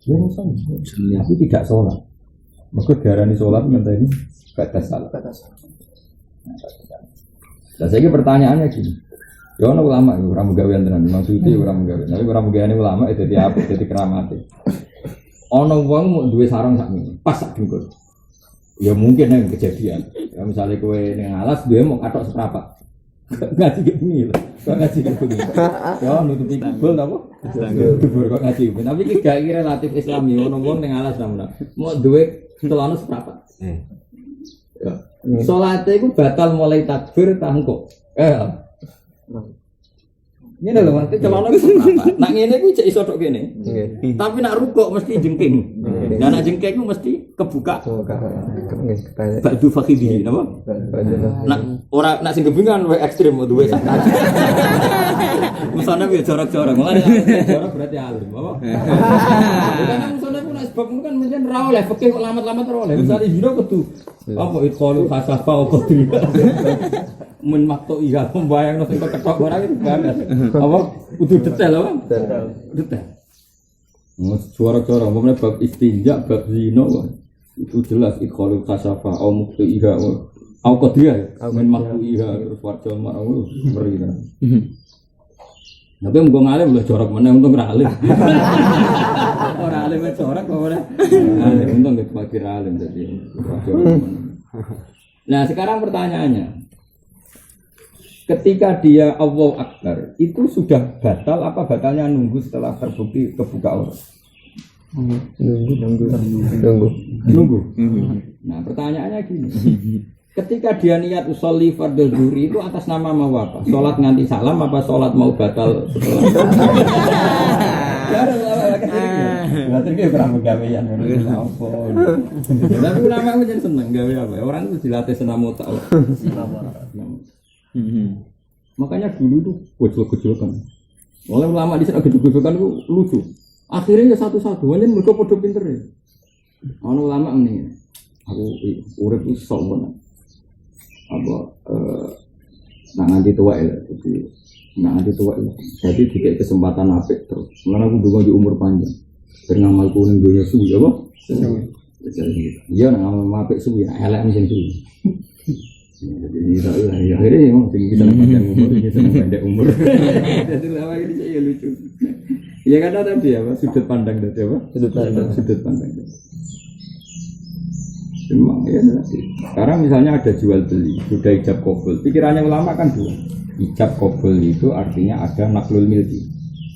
Dia musolli, tapi tidak sholat. Maksud darani sholat ini batas salat. Nah, saya pertanyaannya gini. Ya ono ulama orang menggawean tenan, maksudnya orang menggawean. Tapi orang menggawean ulama itu dia apa? Jadi keramat. Ono wong mau duwe sarung sak ngene, pas sak dengkul. Ya mungkin yang kejadian. Ya misalnya kowe ning alas duwe mau katok seprapat. Ngaji gini lho. Kok ngaji gini. Ya nutupi kibul apa? Dubur kok ngaji. Tapi iki gak relatif Islami, ono wong ning alas namanya. Mau duwe celana seprapat. Ya. Salate iku batal mulai takbir tangkuk. Ngene lho, mesti celana iku apa? Nak ngene iku cek iso tok kene. Tapi nak rukuk mesti jengking. Nah nak jengking ku mesti kebuka. Ba'du fakhidhi napa? Nak ora nak sing gebingan wae ekstrem duwe sak. Musane ya jorok-jorok. Mulane jorok berarti alim, apa? Karena musane ku nak sebab kan mencen ra oleh fikih kok lamat-lamat ra oleh. Misale hiro kudu apa ikholu khasafa kok men makto iya membayangno sing ketok ora iki banget. Apa kudu detail apa? Detail. Suara-suara umpamanya bab istinja, bab zina itu jelas ikholu khasafa au muktu iya au qadriya men makto iya terus warga mau beri. Tapi mung ngalim lho jorok meneh untung ra alim. Ora alim jorok kok ora. Alim untung nek pakir alim dadi. Nah, sekarang pertanyaannya. Ketika dia Allahu Akbar, itu sudah batal apa batalnya nunggu setelah terbukti kebuka aurat? Nunggu. Nah, pertanyaannya gini. Ketika dia niat usolli fardhu zuhri itu atas nama mau apa? Salat nganti salam apa salat mau batal setelah? Berarti dia kurang gawean apa. Tapi ulama itu jangan seneng gawe apa. Orang itu dilatih senam otak. Makanya dulu tuh gojol-gojolkan. Oleh ulama di sana gojol-gojolkan itu lucu. Akhirnya ya satu-satu, ini mereka podo pinter ya. Ono ulama ini, aku urip itu sok banget. Apa nanti tua ya, nanti tua ya. Jadi dikasih kesempatan apik terus. Karena aku dulu di umur panjang, beramal kuning dunia suwi, apa? Iya, ngamal apik suwi, elek mesin suwi. Jadi akhirnya memang bisa panjang umur, bisa pendek umur. Jadi lama ini saya lucu. Ya karena tadi apa sudut pandang tadi apa? Sudut pandang. Memang ya nanti. Sekarang misalnya ada jual beli, sudah ijab qabul. Pikirannya ulama kan dua. Ijab qabul itu artinya ada naklul milki.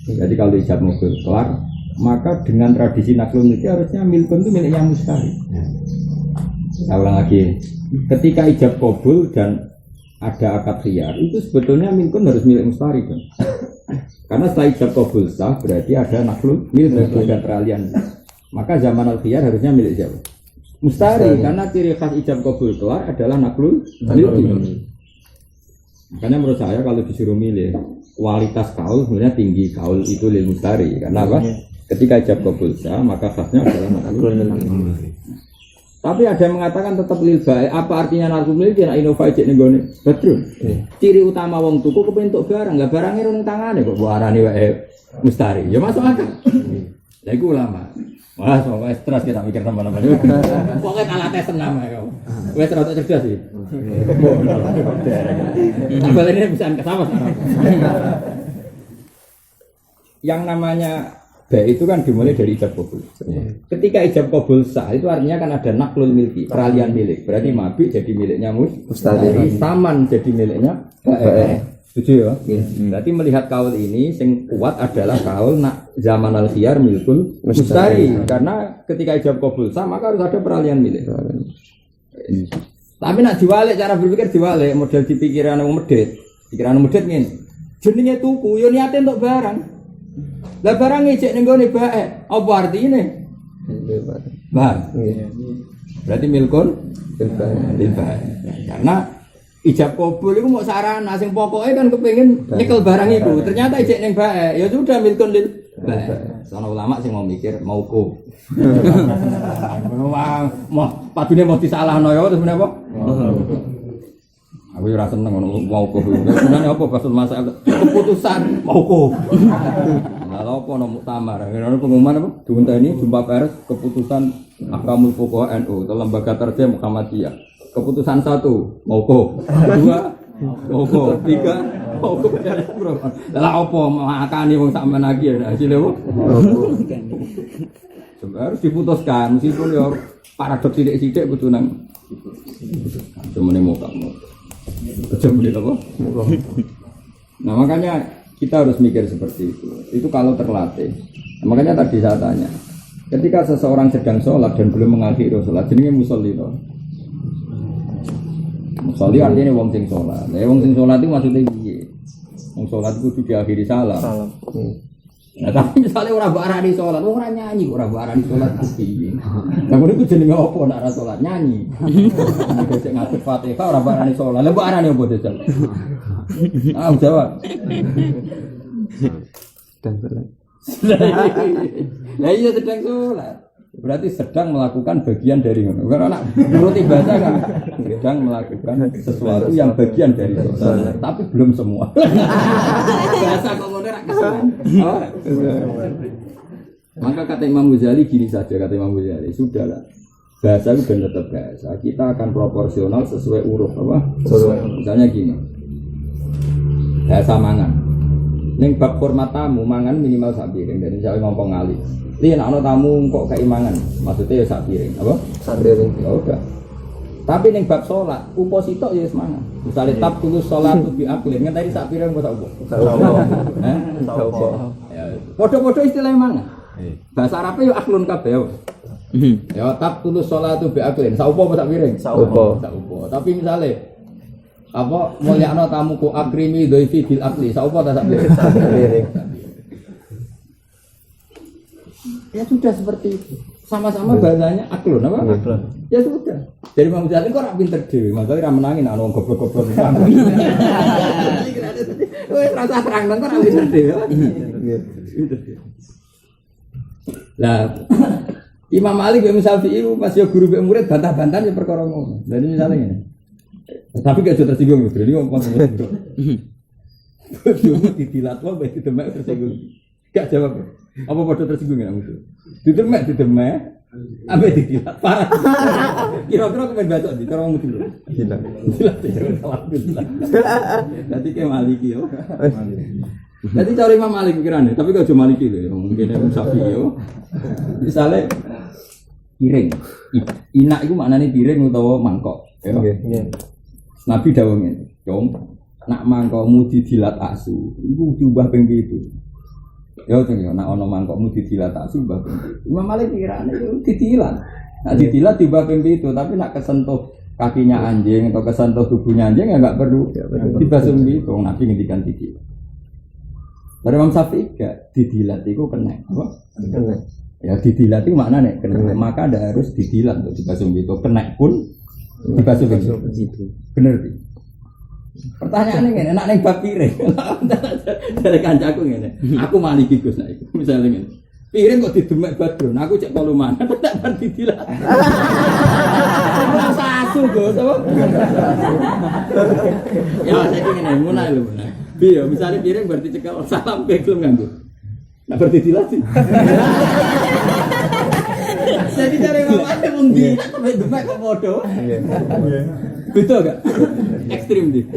Jadi kalau ijab qabul kelar, maka dengan tradisi naklul milki harusnya milkun itu miliknya mustari. Saya ulang lagi. Ketika ijab qabul dan ada akad khiyar, itu sebetulnya milkun harus milik mustari kan? Karena setelah ijab qabul sah berarti ada naklul milki dan peralihan. Maka zaman al-khiyar harusnya milik siapa? Mustari, karena ciri khas ijab qabul kelar adalah naklul milki. Makanya menurut saya kalau disuruh milih kualitas kaul sebenarnya tinggi kaul itu lil mustari. Karena apa? Ketika ijab qabul sah maka khasnya adalah naklul milki. Tapi ada yang mengatakan tetap lil bae. Apa artinya naklul milki? Nek inovasi ning gone betul. Ciri utama wong tuku kepentuk barang, enggak barangnya ning tangane kok arane wae mustari. Ya masuk akal. Lah iku ulama. Wah, soalnya stres kita mikir teman-teman. Pokoknya kalah tes senam ya kau. Wes rada cerdas sih. Tambah ini bisa kesama sekarang. Yang namanya baik itu kan dimulai dari ijab qabul. Ketika ijab qabul sah itu artinya kan ada naklul milki, peralihan milik. Berarti mabik jadi miliknya mustari, saman jadi miliknya baik. Setuju ya? Berarti melihat kaul ini sing kuat adalah kaul nak zaman al-khiyar milkul mustari. Karena ketika ijab qabul sah maka harus ada peralihan milik. Tapi nak diwalik cara berpikir diwalik model di pikiran wong medhit. Pikiran wong medhit ngene. Jenenge tuku yo niate entuk barang. Lah barang ngejek ning gone bae. Apa artine? Bang. Berarti milkun bae. Karena ijab qabul itu mau sarana sing pokoknya kan kepengin nyekel barang itu. Ternyata ijek ning bae, ya sudah milkun lil bae. Sono ulama sing mau mikir mauquf. Mau padune mau disalahno ya terus menapa? Aku ora seneng ngono mauquf. Sebenarnya apa maksud masalah keputusan mauquf. Lah apa ono muktamar. Ngono pengumuman apa? Diunteni jumpa pers keputusan Ahkamul Fuqaha NU atau lembaga tertinggi Muhammadiyah. Keputusan 1 mauquf, 2 mauquf, 3 mauquf. Lah opo makane wong sak menaki ya hasil opo? Harus diputuskan meskipun ya paradoks sithik-sithik kudu nang cumene mauquf. Cumene apa? Nah makanya kita harus mikir seperti itu. Itu kalau terlatih. Nah, makanya tadi saya tanya, ketika seseorang sedang sholat dan belum mengakhiri sholat, jenenge musolli to. Musolli artinya wong sing sholat. Lah wong sing sholat itu maksudnya piye? Wong salat kudu diakhiri salam. Nah, tapi misalnya orang barani sholat, orang nyanyi kok orang barani sholat piye. Lah ngono iku jenenge apa nek ora sholat nyanyi. Nek sing ngadep Fatihah orang barani sholat, lha barani apa dajal? Ah, jawab. Dan sholat. Lah iya sedang sholat. Berarti sedang melakukan bagian dari ngono. Karena anak menurut bahasa kan sedang melakukan sesuatu yang bagian dari sholat, tapi belum semua. Bahasa kok ngono ra kesuwen. Maka kata Imam Ghazali gini saja, kata Imam Ghazali, sudahlah. Bahasa itu benar tetap bahasa. Kita akan proporsional sesuai uruf apa? Misalnya gini. Bahasa mangan. Ning bab hormat tamu mangan minimal sak piring. Jadi misalnya ngomong ngali. Li nek ana tamu kok keimangan, maksudnya ya sak piring, apa? Sak piring. Ya udah. Tapi ning bab salat, upo sitok ya wis mangan. Misale tab tulus salat bi aklin, ngenteni sak piring kok sak upo. Sak upo. Ya, padha-padha istilah mangan. Bahasa Arabe yo aklun kabeh. Ya tab tulus salat bi aklin, sak upo sak piring? Sak upo. Sak upo. Tapi misale apa mulyakno tamu ku akrimi dhaifi bil akli, sak upo ta sak piring? Sak piring. Ya sudah seperti itu. Sama-sama bahasanya aklun apa? Aklun. Ya sudah. Jadi Imam Ghazali kok ora pinter dhewe, makane ra menangin ana wong goblok-goblok. Wis rasa terang kok ora pinter dhewe. Lah Imam Malik bin Syafi'i pas yo guru mbek murid bantah-bantahan ya perkara ngono. Jadi misalnya ngene. Tapi gak tersinggung gitu. Ini ngomong gitu. Bodoh didilat wae ditemek tersinggung. Gak jawab. Apa bodoh tersinggung ya musuh? Ditemek abe didilat parah. Kira-kira kepen bacok di cara ngomong dulu. Didilat. Alhamdulillah. Nanti ke Maliki yo. Nanti cari Imam Malik pikirannya, tapi kalau cuma Maliki loh, mungkin Imam Syafi'i yo. Misalnya piring, inak itu maknanya piring atau mangkok. Nabi dawangnya, nak mangkokmu didilat asu, itu diubah ping pitu. Ya tengok, nak ono mangkokmu didilat asu, ubah ping pitu. Imam Malik pikirannya itu didilat, nak didilat diubah ping pitu, tapi nak kesentuh kakinya anjing atau kesentuh tubuhnya anjing ya nggak perlu dibasuh pitu. Nabi ngendikan didilat. Dari Imam Syafi'i gak didilat itu kena, apa? Kena. Ya didilat itu maknanya kena. Maka ada harus didilat untuk dibasuh itu. Kena pun dibasuh itu. Bener sih. Pertanyaannya gini, enak nih bab piring. Dari kancaku gini, aku Maliki Gus naik. Misalnya gini, piring kok didemek badrun, aku cek kalau mana, tak bar didilat. Rasa asu Gus, apa? Ya saya gini, mulai lu mulai. Iya, misalnya piring berarti cekal salam ke belum nganggo. Nah berarti dilatih. Jadi cari apa undi, tapi demek kok bodoh. Betul gak? Ekstrim deh.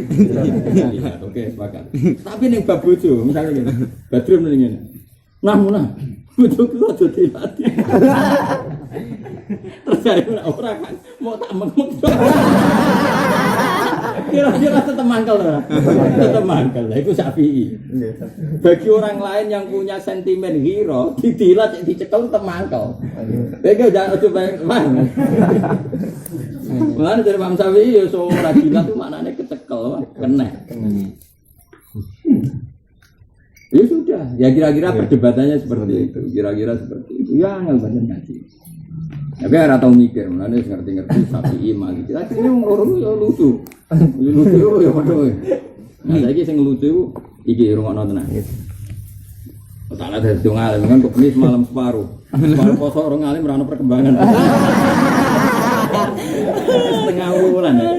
Oke, sepakat. Tapi ning bab bojo, misalnya gini, badrun ning ngene. Nah, bojo ku aja dilatih. Terus cari orang kan mau tak mengmek. Kira-kira tetap mangkel lah. Tetap mangkel lah, itu Syafi'i. Bagi orang lain yang punya sentimen hero, didilat, dicekel tetap mangkel. Bagi jangan coba banget. Mulanya dari Imam Syafi'i ya seorang dilat itu maknanya kecekel, kena. Ya sudah, ya kira-kira perdebatannya seperti itu. Kira-kira seperti itu. Ya nggak banyak ngaji. Tapi ora tau mikir, mulane wis ngerti-ngerti Syafi'i Malik. Akhire wong loro yo lucu. Lucu yo padha. Nah, saiki sing lucu iki rungokno tenan. Tak ada dadi ngalim kan kok penis malam separuh. Separuh poso orang ngalim ora ono perkembangan. Setengah bulan ya.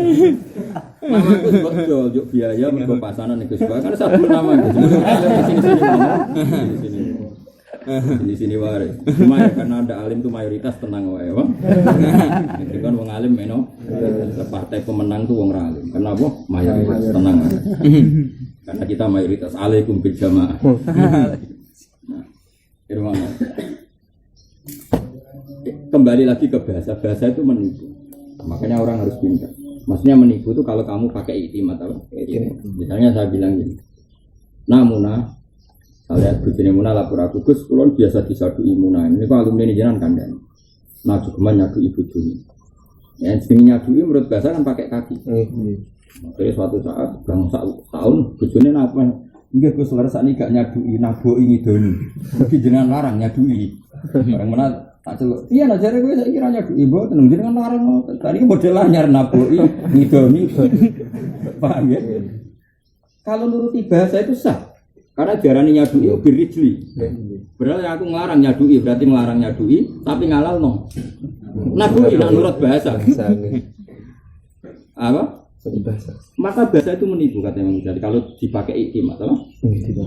Namaku betul, juk biaya mergo pasanan iku sebab kan satu nama gitu. Di sini wae. Cuma ya karena ada alim itu mayoritas tenang wae, Bang. Itu kan wong alim meno. Partai pemenang tuh wong alim. Kenapa? Mayoritas tenang. Karena kita mayoritas alaikum bil jamaah. Nah, kembali lagi ke bahasa. Bahasa itu menipu. Makanya orang harus pintar. Maksudnya menipu itu kalau kamu pakai iktimat apa? Misalnya saya bilang gini. Namuna saya begini Muna lapor aku Gus, kulon biasa disadui Muna. Ini kok alumni ini jenengan kandang. Nah cuma nyadui bojone. Ya sing nyadui menurut bahasa kan pakai kaki. Jadi suatu saat bang tahun bojone napa Nggih Gus leresane gak nyadui naboki ngidoni. Iki jenengan larang nyadui. Bareng menak tak celuk. Iya nah jare kowe saiki ra nyadui mboten jenengan larang ngoten. Tadi model anyar naboki ngidoni. Paham ya? Kalau nuruti bahasa itu sah. Karena diarani nyadui birijli. Berarti aku ngelarang nyadui, berarti ngelarang nyadui tapi ngalal no. Naboki nak nurut bahasa. Apa? Bahasa. Maka bahasa itu menipu kata Imam Ghazali kalau dipakai iktimat,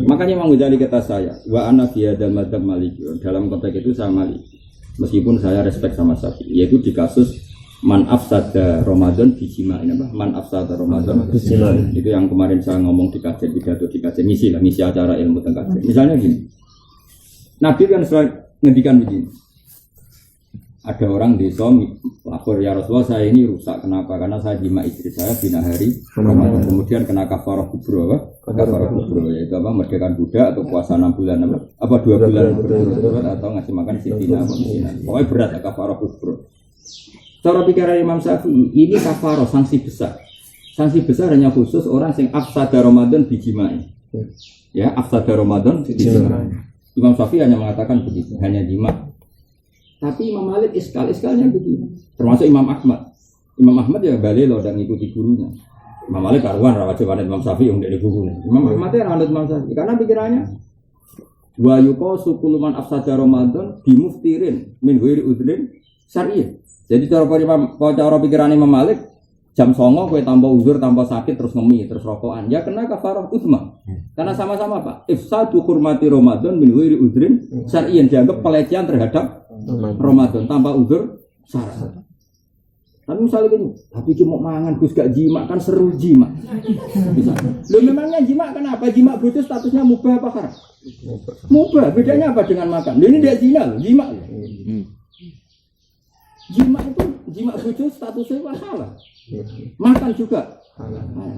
makanya Imam Ghazali kata saya, wa ana fi hadzal madzhab maliki. Dalam konteks itu saya maliki. Meskipun saya respect sama Syafi'i, yaitu di kasus man afsada Ramadan bijima'in apa? Man afsada Ramadan bijima'in. Itu yang kemarin saya ngomong di kajian pidato di kajian ngisi acara ilmu tentang kajian. Misalnya gini. Nabi kan selalu ngendikan begini. Ada orang desa lapor ya Rasulullah saya ini rusak kenapa? Karena saya jima istri saya bina hari Ramadan. Kemudian kena kafarah kubro apa? Kafarah kubro yaitu apa? Merdekakan budak atau puasa 6 bulan apa 2 bulan berturut-turut atau ngasih makan sitina apa misina. Pokoknya berat kafarah kubro. Cara pikiran Imam Syafi'i ini kafarah sanksi besar. Sanksi besar hanya khusus orang yang afsada Ramadan bijimai. Ya afsada Ramadan bijimai. Imam Syafi'i hanya mengatakan begitu, hanya jima. Tapi Imam Malik iskalnya begini. Termasuk Imam Ahmad. Imam Ahmad ya balik loh dan ngikuti gurunya. Imam Malik karuan rawat jawaban Imam Syafi'i yang dari gurunya. Imam Ahmad ya rawat Imam Syafi'i karena pikirannya wa yuqasu kulluman afsada Ramadan bimuftirin min ghairi udhrin syar'i. Jadi cara pikiran Imam Malik jam 09.00 kowe tanpa uzur, tanpa sakit terus ngemi, terus rokokan. Ya kena kafarah uzma. Karena sama-sama Pak. Ifsadu hurmati Ramadan min ghairi udhrin syar'i dianggap pelecehan terhadap Ramadan tanpa uzur syarat. Tapi misalnya gini, tapi cuma mangan Gus gak jima kan seru jima. Loh memangnya jima kenapa? Jima bojo statusnya mubah apa haram? Mubah. Bedanya apa dengan makan? Ini dia zina loh, jima. Jima itu jima bojo statusnya halal. Makan juga.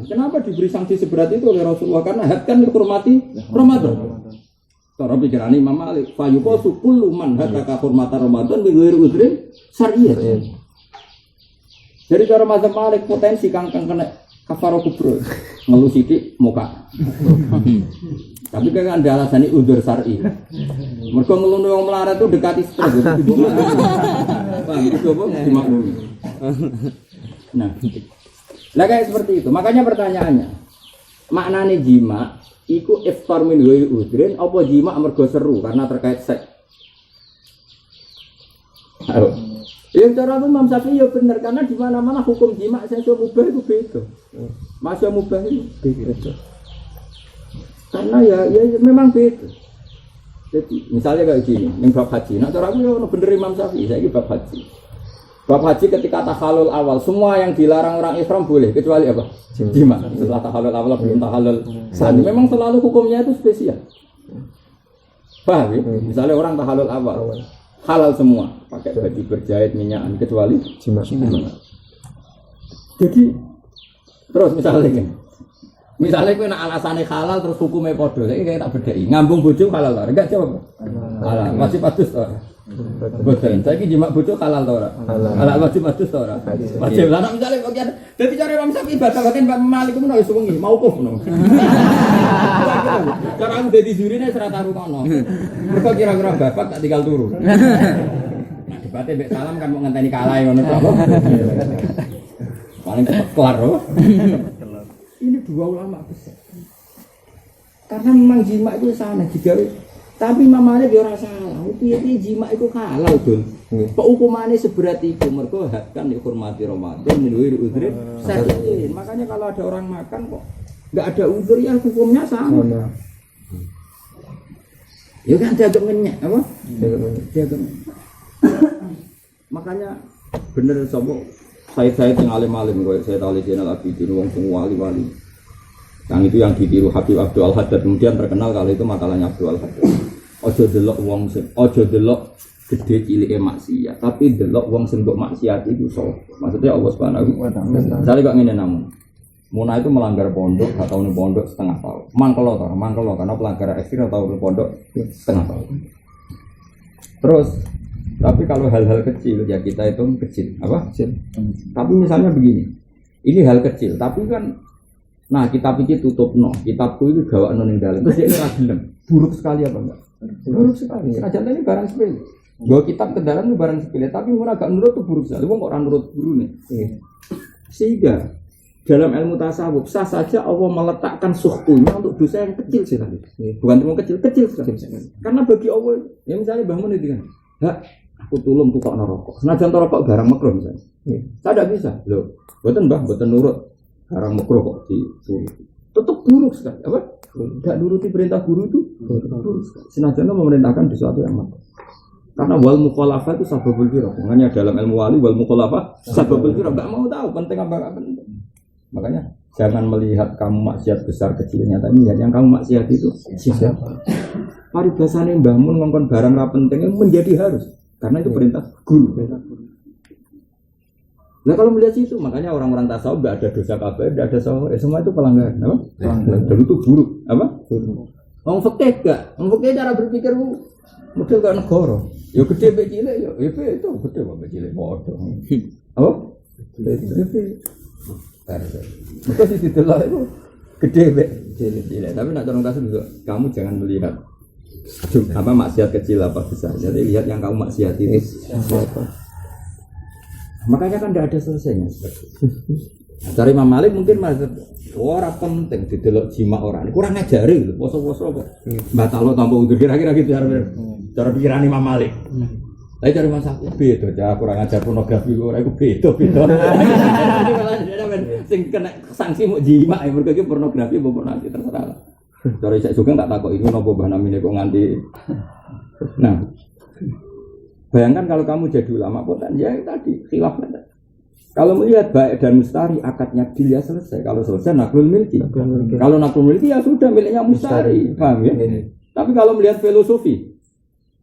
Kenapa diberi sanksi seberat itu oleh Rasulullah? Karena had kan dihormati Ramadan. Cara pikiran Imam Malik, fayuqasu kullu man hataka hurmata Ramadan bi ghairi udhrin syar'i. Jadi cara mazhab Malik potensi kangkang kena kafarah kubro. Ngelu sithik muka. Tapi kan ada alasan ini udzur syar'i. Mergo ngelune wong melarat itu dekati stres. Paham itu apa? Dimaklumi. Nah. Lah kayak seperti itu. Makanya pertanyaannya, maknane jima iku iftar min ghairi udhrin apa jima mergo seru karena terkait seks. Ayo. Yang cara Imam Syafi'i ya bener karena di mana-mana hukum jima sesuk mubah itu beda. Masa mubah itu beda. Karena ya memang beda. Jadi misalnya kayak gini, yang bab haji. Nah cara aku ya bener Imam Syafi'i, saiki bab haji. Bab haji ketika tahalul awal, semua yang dilarang orang ihram boleh kecuali apa? Jima. Setelah tahalul awal belum tahalul sani. Memang selalu hukumnya itu spesial. Paham ya? Misalnya orang tahalul awal, halal semua, pakai baju berjahit minyakan kecuali jima. Jadi terus misalnya kau nak alasannya halal terus hukumnya podo, saya kayak tak bedai. Ngambung bojo halal lah, enggak jawab. Halal, masih patus lah. Betul, saya ini jima bojo halal tau ora? Halal wajib adus tau ora? Wajib lah, misalnya bagian jadi cara Imam Syafi'i bagian Imam Malik itu menulis sungi, mau kuf no. Cara aku jadi jurine serata rukono. Mereka kira-kira bapak tak tinggal turu. Nah debatnya Mbak Salam kan mau ngenteni kalah ngono to. Paling kelar loh. Ini dua ulama besar. Karena memang jima itu sana digawe. Tapi Imam Malik ya ora salah. Piye-piye jima itu halal, Dul. Kok hukumannya seberat itu? Mergo hak kan dihormati Ramadan minuri udhrin syar'i. Makanya kalau ada orang makan kok enggak ada udzur ya hukumnya sama. Ya kan dianggap ngenyek apa? Dianggap. Makanya bener sapa saya teng alim-alim koyo saya tahu Zainal Abidin wong sing wali-wali. Yang itu yang ditiru Habib Abdul Haddad kemudian terkenal kalau itu makalahnya Abdul Haddad. Ojo delok wong sing ojo delok gede cilike maksiat, tapi delok wong sing mbok maksiat itu sapa. Maksudnya Allah Subhanahu wa taala. Misale kok ngene namun. Muna itu melanggar pondok, gak tahu nih pondok setengah tahun. Mangkelo karena pelanggaran ekstrim atau pondok setengah tahun. Terus tapi kalau hal-hal kecil ya kita itu kecil, apa? Kecil. Tapi misalnya begini. Ini hal kecil, tapi kan Nah, kitab iki tutupno. Kitabku itu gawakno ning dalem. Terus dia ora gelem. Buruk sekali apa enggak? Buruk sekali. Senajan ini barang sepele. Bawa kitab ke dalam itu barang sepele, tapi mun agak nurut itu buruk sekali. Wong kok ora nurut gurune. Sehingga dalam ilmu tasawuf sah saja Allah meletakkan suhtunya untuk dosa yang kecil sekali. Bukan cuma kecil sekali. Karena bagi Allah, ya misalnya Mbah Mun itu kan, "Hak, aku tulung tukokno rokok." Senajan rokok barang makruh misalnya. Saya tidak bisa. Loh, mboten Mbah, mboten nurut. Barang makruh kok disuruh. Tetap buruk sekali. Apa? Enggak nuruti perintah guru itu buruk sekali. Senajan memerintahkan sesuatu yang makruh. Karena wal mukhalafah itu sababul firaq. Makanya dalam ilmu wali wal mukhalafah sababul firaq. Enggak mau tahu penting apa enggak penting. Makanya jangan melihat kamu maksiat besar kecilnya, tapi lihat yang kamu maksiat itu siapa. Paribasane Mbah Mun ngongkon barang ra penting menjadi harus. Karena itu perintah guru. Nah kalau melihat situ, makanya orang-orang tasawuf enggak ada dosa kabeh, enggak ada salah, semua itu pelanggaran, apa? Pelanggaran. Dan itu buruk, apa? Buruk. Wong fikih enggak, wong fikih cara berpikir model kayak negara. Ya gede mbek cilik ya, itu gede kok mbek cilik padha. Apa? Gede. Betul sih didelok itu gede mbek cilik. Tapi nak orang tasawuf juga, kamu jangan melihat apa maksiat kecil apa besar. Jadi lihat yang kamu maksiat itu siapa. Makanya kan tidak ada selesainya. Cari Imam Malik mungkin orang penting didelok jima orang. Kurang ngajari lho, poso-poso kok. Batalo tanpa udur kira-kira gitu cara pikiran Imam Malik. Tapi cari Mas Syafi'i beda, ya kurang ajar pornografi ora iku beda. Sing kena sanksi mau jima ya mergo iki pornografi apa nanti terserah. Cara isek juga tak takok iku napa mbah namine kok nganti. Nah, bayangkan kalau kamu jadi ulama kota, ya tadi khilaf. Kalau melihat baik dan mustari, akadnya dia selesai. Kalau selesai naklul milki. Kalau naklul milki ya sudah miliknya mustari. Paham ya? Tapi kalau melihat filosofi,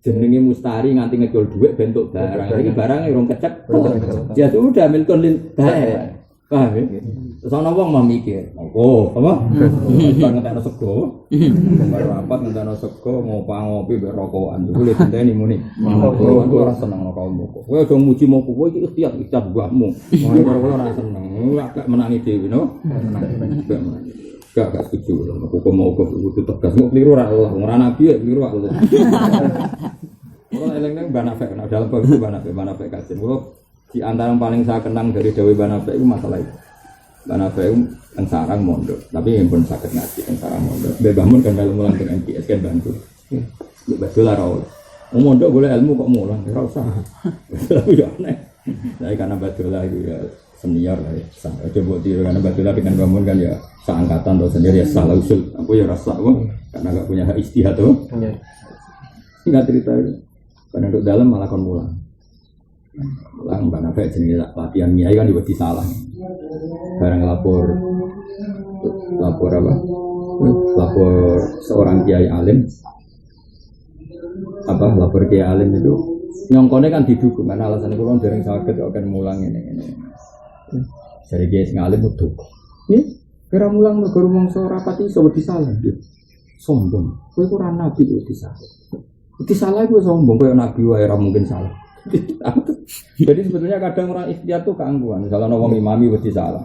jenenge mustari nganti ngejol duit bentuk barang. Ini barangnya orang kecek. Ya sudah milikun lil baik. Paham ya? Terus ana wong mau mikir, "Oh, apa? Ngentekno sego. Karo rapat ngentekno sego, ngopi mbek rokokan." Iku lho dinteni muni. Aku ora seneng rokok moko. Kowe aja muji moko, kowe iki ikhtiar mbahmu. Karo kowe ora seneng. Agak menangi dhewe, no. Gak setuju. Aku mau kudu tegas. Mau keliru ora nabi ya keliru aku. Kalau eleng-eleng Banafek, dalam bab itu Banafek kajian. Kalau di antara yang paling saya kenang dari Dewi Banafek itu masalah itu. Banafek itu yang sarang mondok, tapi yang pun sakit ngaji yang sarang mondok. Bebamun kan kalau mulang dengan NPS kan bantu. Betul lah rawol. Mondok boleh ilmu kok mulang, nggak usah. Tapi ya aneh. Jadi karena betul lah itu ya senior lah ya. Coba tiru karena betul lah dengan bangun kan ya seangkatan atau sendiri ya salah usul. Aku ya rasa karena nggak punya hak istihad tuh. Nggak cerita itu. Karena untuk dalam malah kon mulang. Mulang karena kayak jenis latihan nyai kan juga salah. Barang lapor apa? Lapor seorang kiai alim. Lapor kiai alim itu nyongkone kan didukung karena alasannya kurang dereng sakit akan mulang ini. Dari kiai sing alim itu. Kira mulang negara mangsa rapati iso disalah. Sombong. Kowe ora nabi kok disalah. Disalah itu sombong, kayak nabi wae ora mungkin salah. Jadi sebetulnya kadang orang ikhtiar itu keangkuhan. Misalnya orang imami wedi salah.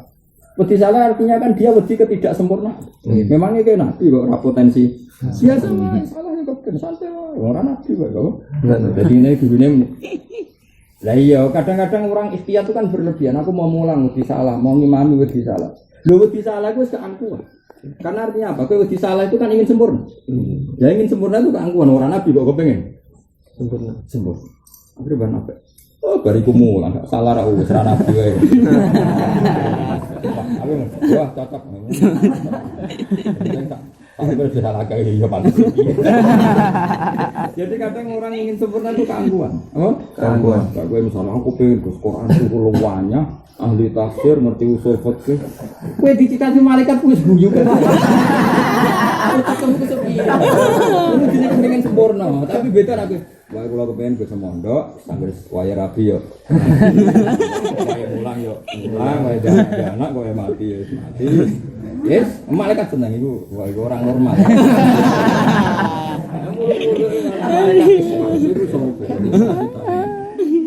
Wedi salah artinya kan dia wedi ketidaksempurnaan. Memangnya kayak nabi kok ora potensi. Biasa salahnya kok santai wae. Ora nabi wae kok. Jadi ini gurune. Lah iya, kadang-kadang orang ikhtiar itu kan berlebihan. Aku mau mulang wedi salah, mau ngimami wedi salah. Lho wedi salah itu keangkuhan. Karena artinya apa? Kalau salah itu kan ingin sempurna. Ya ingin sempurna itu keangkuhan orang nabi kok kepengen sempurna. Akhirnya ban apa? Oh bariku mulang, salah ra wis ra nabi wae. Aku wah cocok. Aku salah kayak iya pantes. Jadi kadang orang ingin sempurna itu keangkuhan. Oh, keangkuhan. Kowe misalnya aku pengen terus Quran itu luwanya ahli tafsir ngerti usul fikih. Kowe dicitati malaikat wis guyu kan. Aku ketemu kesepian. Aku jenenge pengen sempurna, tapi beda aku. Wah, kula kepengen ke semondok, sambil waya rabi yo. Waya mulang yo. Mulang waya anak kok mati ya mati. Yes, malaikat seneng iku. Wah, iku orang normal.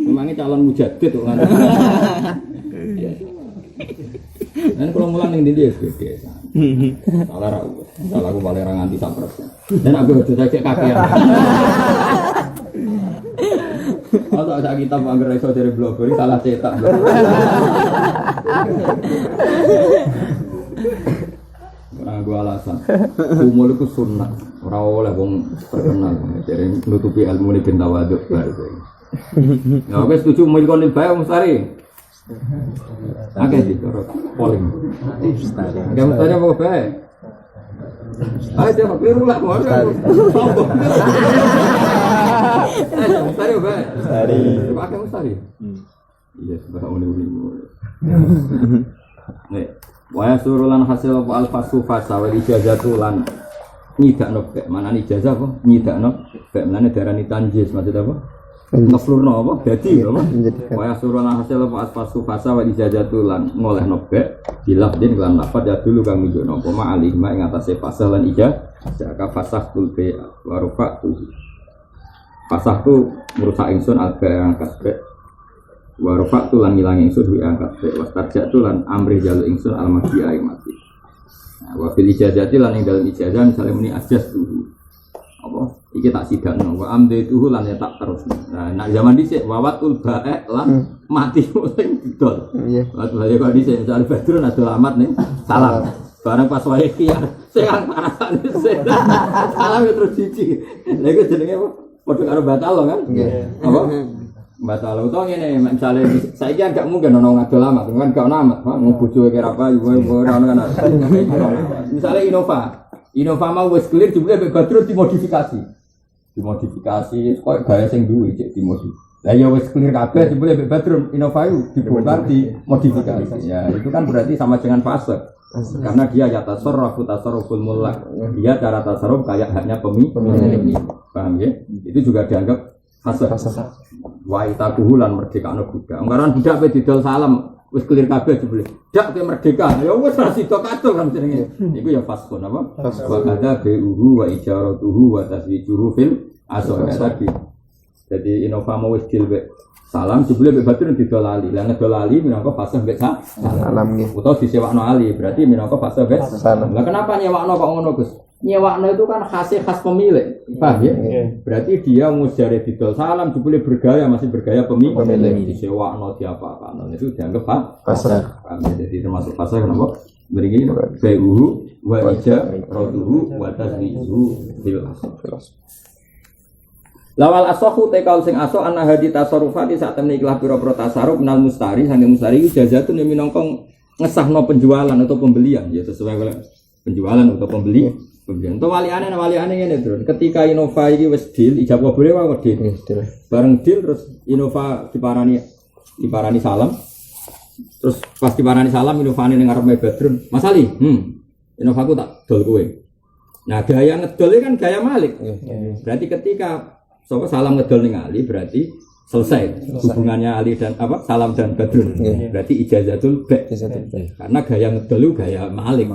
Memangnya calon mujadid kok kan. Dan kalau mulang ning ndi ya gede. Salah ra. Salah aku paling ra nganti 100%. Dan aku udah cek kakean. Atau ada kitab anggar iso dari blogger salah cetak. Ora gua alasan. Umur iku sunnah. Ora oleh wong terkenal dari nutupi ilmu ini ben tawaduk bae. Ya wis setuju mulkon bae Mustari. Akeh dicorot polling. Mustari. Ya Mustari apa bae? Ayo jangan keliru lah, sombong. Mustari bae. Mustari. Pakai Mustari. Iya, sebenarnya uni-uni. Nih, wa surulan hasil apa alfasu fasa wal ijazatu lan nyidakno bek. Mana ijazah apa? Nyidakno bek menane darani tanjis maksud apa? Ngeflurno apa? Dadi apa? Wa surulan hasil apa alfasu fasa wal ijazatu lan ngolehno bek bilafdin lan lafaz ya dulu kang nunjukno apa ma alihma ing atase fasah lan ijazah ka fasah tul be wa rufa tu. Fasah tu merusak ingsun alga angkat bek. Wa rufa tu lan ngilang ingsun wi angkat bek. Was tarja tu lan amri jalu ingsun al-mati ay mati. Nah, wa fil ijazati lan ing dalem ijazah misale muni ajas tuh. Apa? Iki tak sidakno wa amde tuh lan ya tak terus. Nah, nak zaman dhisik wawatul bae lan mati sing didol. Iya. Lha kok dhisik misale Badrun ada alamat ning salam. Barang pas wae kiar sing parasane salam terus siji. Lha iku jenenge apa? Padha karo batal kan? Nggih. Apa? Batal utawa ngene misale saiki agak mungkin ono ngadol amat kan gak ono amat, mau bojoe kira apa ora ono kan. Misale Innova mau wis clear jebule mek Badrun dimodifikasi. Dimodifikasi koyo gaya sing duwe cek dimodifikasi. Lah ya wis clear kabeh jebule mek Badrun Innova itu dibongkar dimodifikasi. Ya itu kan berarti sama dengan fase. Karena dia ya tasarruful mulak. Dia cara tasarruf kayak haknya pemilik. Paham ya? Itu juga dianggap fase. Wa itakuhu lan merdekakno budak. Anggaran budak pe didol salam wis clear kabeh jebule. Dak te merdeka. Ya wis ra sida katul kan jenenge. Iku ya faskun apa? Wa kada bi'uhu wa ijaratuhu wa taswijuhu fil asal tadi. Jadi Innova mau wis deal salam jebule mbek Badrun didol ali. Lah ngedol ali minangka fase mbek salam nggih. Utawa disewakno ali berarti minangka fase mbek salam. Lah kenapa nyewakno kok ngono Gus? Nyewakno itu kan khas pemilik. Paham ya? Berarti dia mujare didol salam jebule bergaya masih bergaya pemilik. Disewakno diapa-apano itu dianggap fase. Jadi termasuk fase kenapa? Mriki bai'uhu wa ijaratuhu wa taswijuhu bil asal. Lawal asohu tekal sing aso ana hadi tasarrufati sak temne ikhlas pira-pira tasarruf nal mustari sange mustari iki jazatun yang minangka ngesahno penjualan atau pembelian ya sesuai penjualan atau pembelian. Untuk waliane ngene Drun. Ketika Innova iki wis deal ijab kabule wae deal. Bareng deal terus Innova diparani salam. Terus pas diparani salam Innovane ning ngarepe Badrun. Mas Ali, Innova ku tak dol kowe. Nah, gaya ngedol kan gaya Malik. Berarti ketika salam ngedol ning Ali berarti selesai hubungannya Ali dan apa Salam dan Badrun. Berarti ijazatul ba'. Karena gaya ngedol gaya Malik.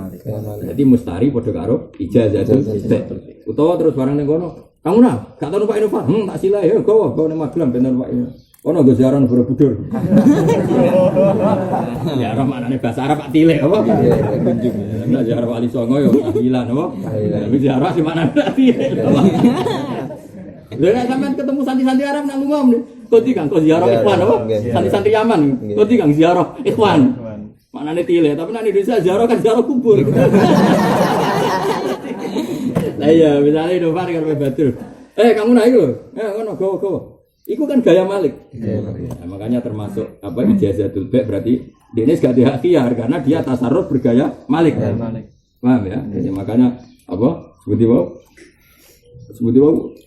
Jadi mustari padha karo ijazatul ba'. Utawa terus barang ning kono, "Kamu nah, gak tau numpak Innova." Tak sila ya, gowo ning Magelang ben numpak ini. Ono go ziarah Borobudur. Ya ora maknane bahasa Arab Pak Tilek apa? Kunjung. Nek ziarah Wali Songo yo tahlilan apa? Tapi ziarah di mana Pak Tilek. Lha sampean ketemu santri-santri Arab nang lumam nih. Kodi Kang, kok ziarah ikhwan apa? Santri-santri Yaman. Kodi Kang ziarah ikhwan. Maknane Tilek, tapi nang Indonesia ziarah kan ziarah kubur. Lah iya, misalnya Innova karo Badrun. Kamu nah iku. Ngono go. Iku kan gaya Malik. Nah, makanya termasuk apa ijazatul ba' berarti dia ini gak dihakiar karena dia tasarruf bergaya Malik. Paham ya? Jadi makanya apa? Seperti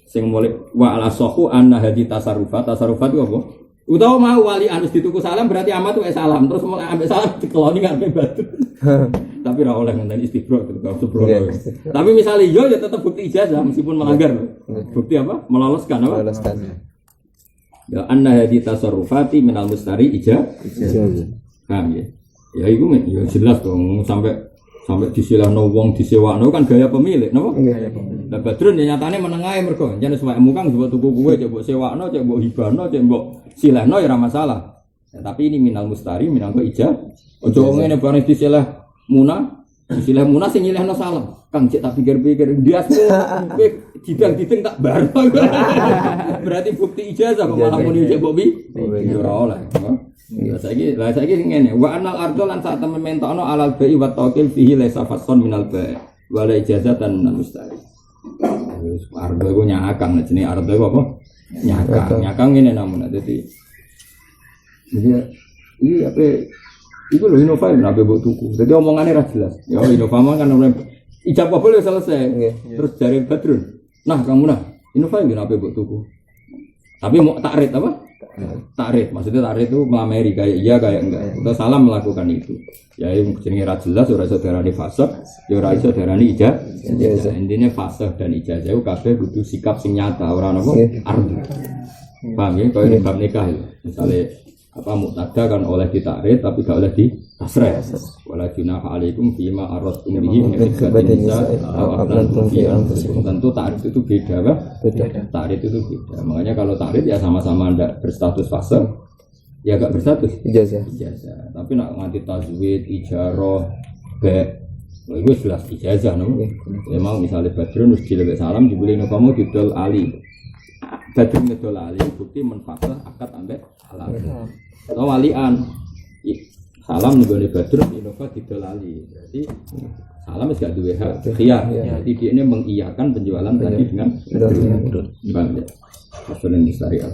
sing mulai wa ala sahu anna hadi tasarrufat itu apa? Utawa mau wali anus dituku salam berarti amat tuh salam terus mulai ambil salam dikeloni ngambil batu. Tapi ora oleh ngenteni istibro itu sembrono. Tapi misalnya ya tetap bukti ijazah meskipun melanggar. Bukti apa? Meloloskan apa? Ya anna hadi tasarrufati minal mustari ijazah. Paham ya? Ya iku ya jelas dong sampai disilahno wong disewakno kan gaya pemilik napa? Lah Badrun ya nyatane menengae mergo jan sewakmu kang mbok tuku kowe cek mbok sewakno cek mbok hibano cek mbok silahno ya ora masalah. Ya, tapi ini minal mustari minangka ijazah. Ojo ngene bareng disilah muna Istilah munah sing nyilehno salam. Kang cek tak pikir-pikir ndiasmu kowe didang-dideng tak bar. Berarti bukti ijazah kok malah muni cek mbok ya ora oleh. Ya saiki ngene, wa anal ardh lan sak temen mentokno alal bai wa taqil fihi laysa fason minal bai wala ijazatan minal mustari. Wis ardh iku nyakang jenenge ardh iku apa? Nyakang ngene namun dadi iya apa itu loh Innova ini apa buat tuku. Jadi omongannya ra jelas. Ya Innova mah kan ijab kabul selesai. Terus dari Badrun. Nah kamu nah Innova ini apa buat tuku. Tapi mau takrif apa? Takrif. Maksudnya takrif itu melamari kayak iya kayak enggak. Kita salah melakukan itu. Ya jenenge ra jelas ora iso darani fasih, ya ora iso darani ijazah. Intinya fasih dan ijazah itu kabeh kudu sikap sing nyata ora napa arti. Paham ya? Kalau bab nikah itu. Misalnya apa muktada kan oleh ditakrif tapi gak oleh ditasrih. Wala junaha alaikum fima aradtum bihi min nisa aw aqrantum fi anfusikum. Tentu takrif itu beda, Pak. Takrif itu beda. Makanya kalau takrif ya sama-sama ndak berstatus fase, ya gak berstatus ijazah. Tapi nak nganti tazwid, ijarah, itu jelas ijazah no. Ya mau misalnya Badrun wis dilebek salam dibeli no kamu didol ali. Badrun ngedol ali bukti menfasah akad ambek halal. Atau walian salam nih Badrun Innova didolali. Berarti salam is gak duwe hak khiyar. Jadi dia ini mengiyakan penjualan tadi dengan Badrun. Bang ya. Maksudnya ini syariat.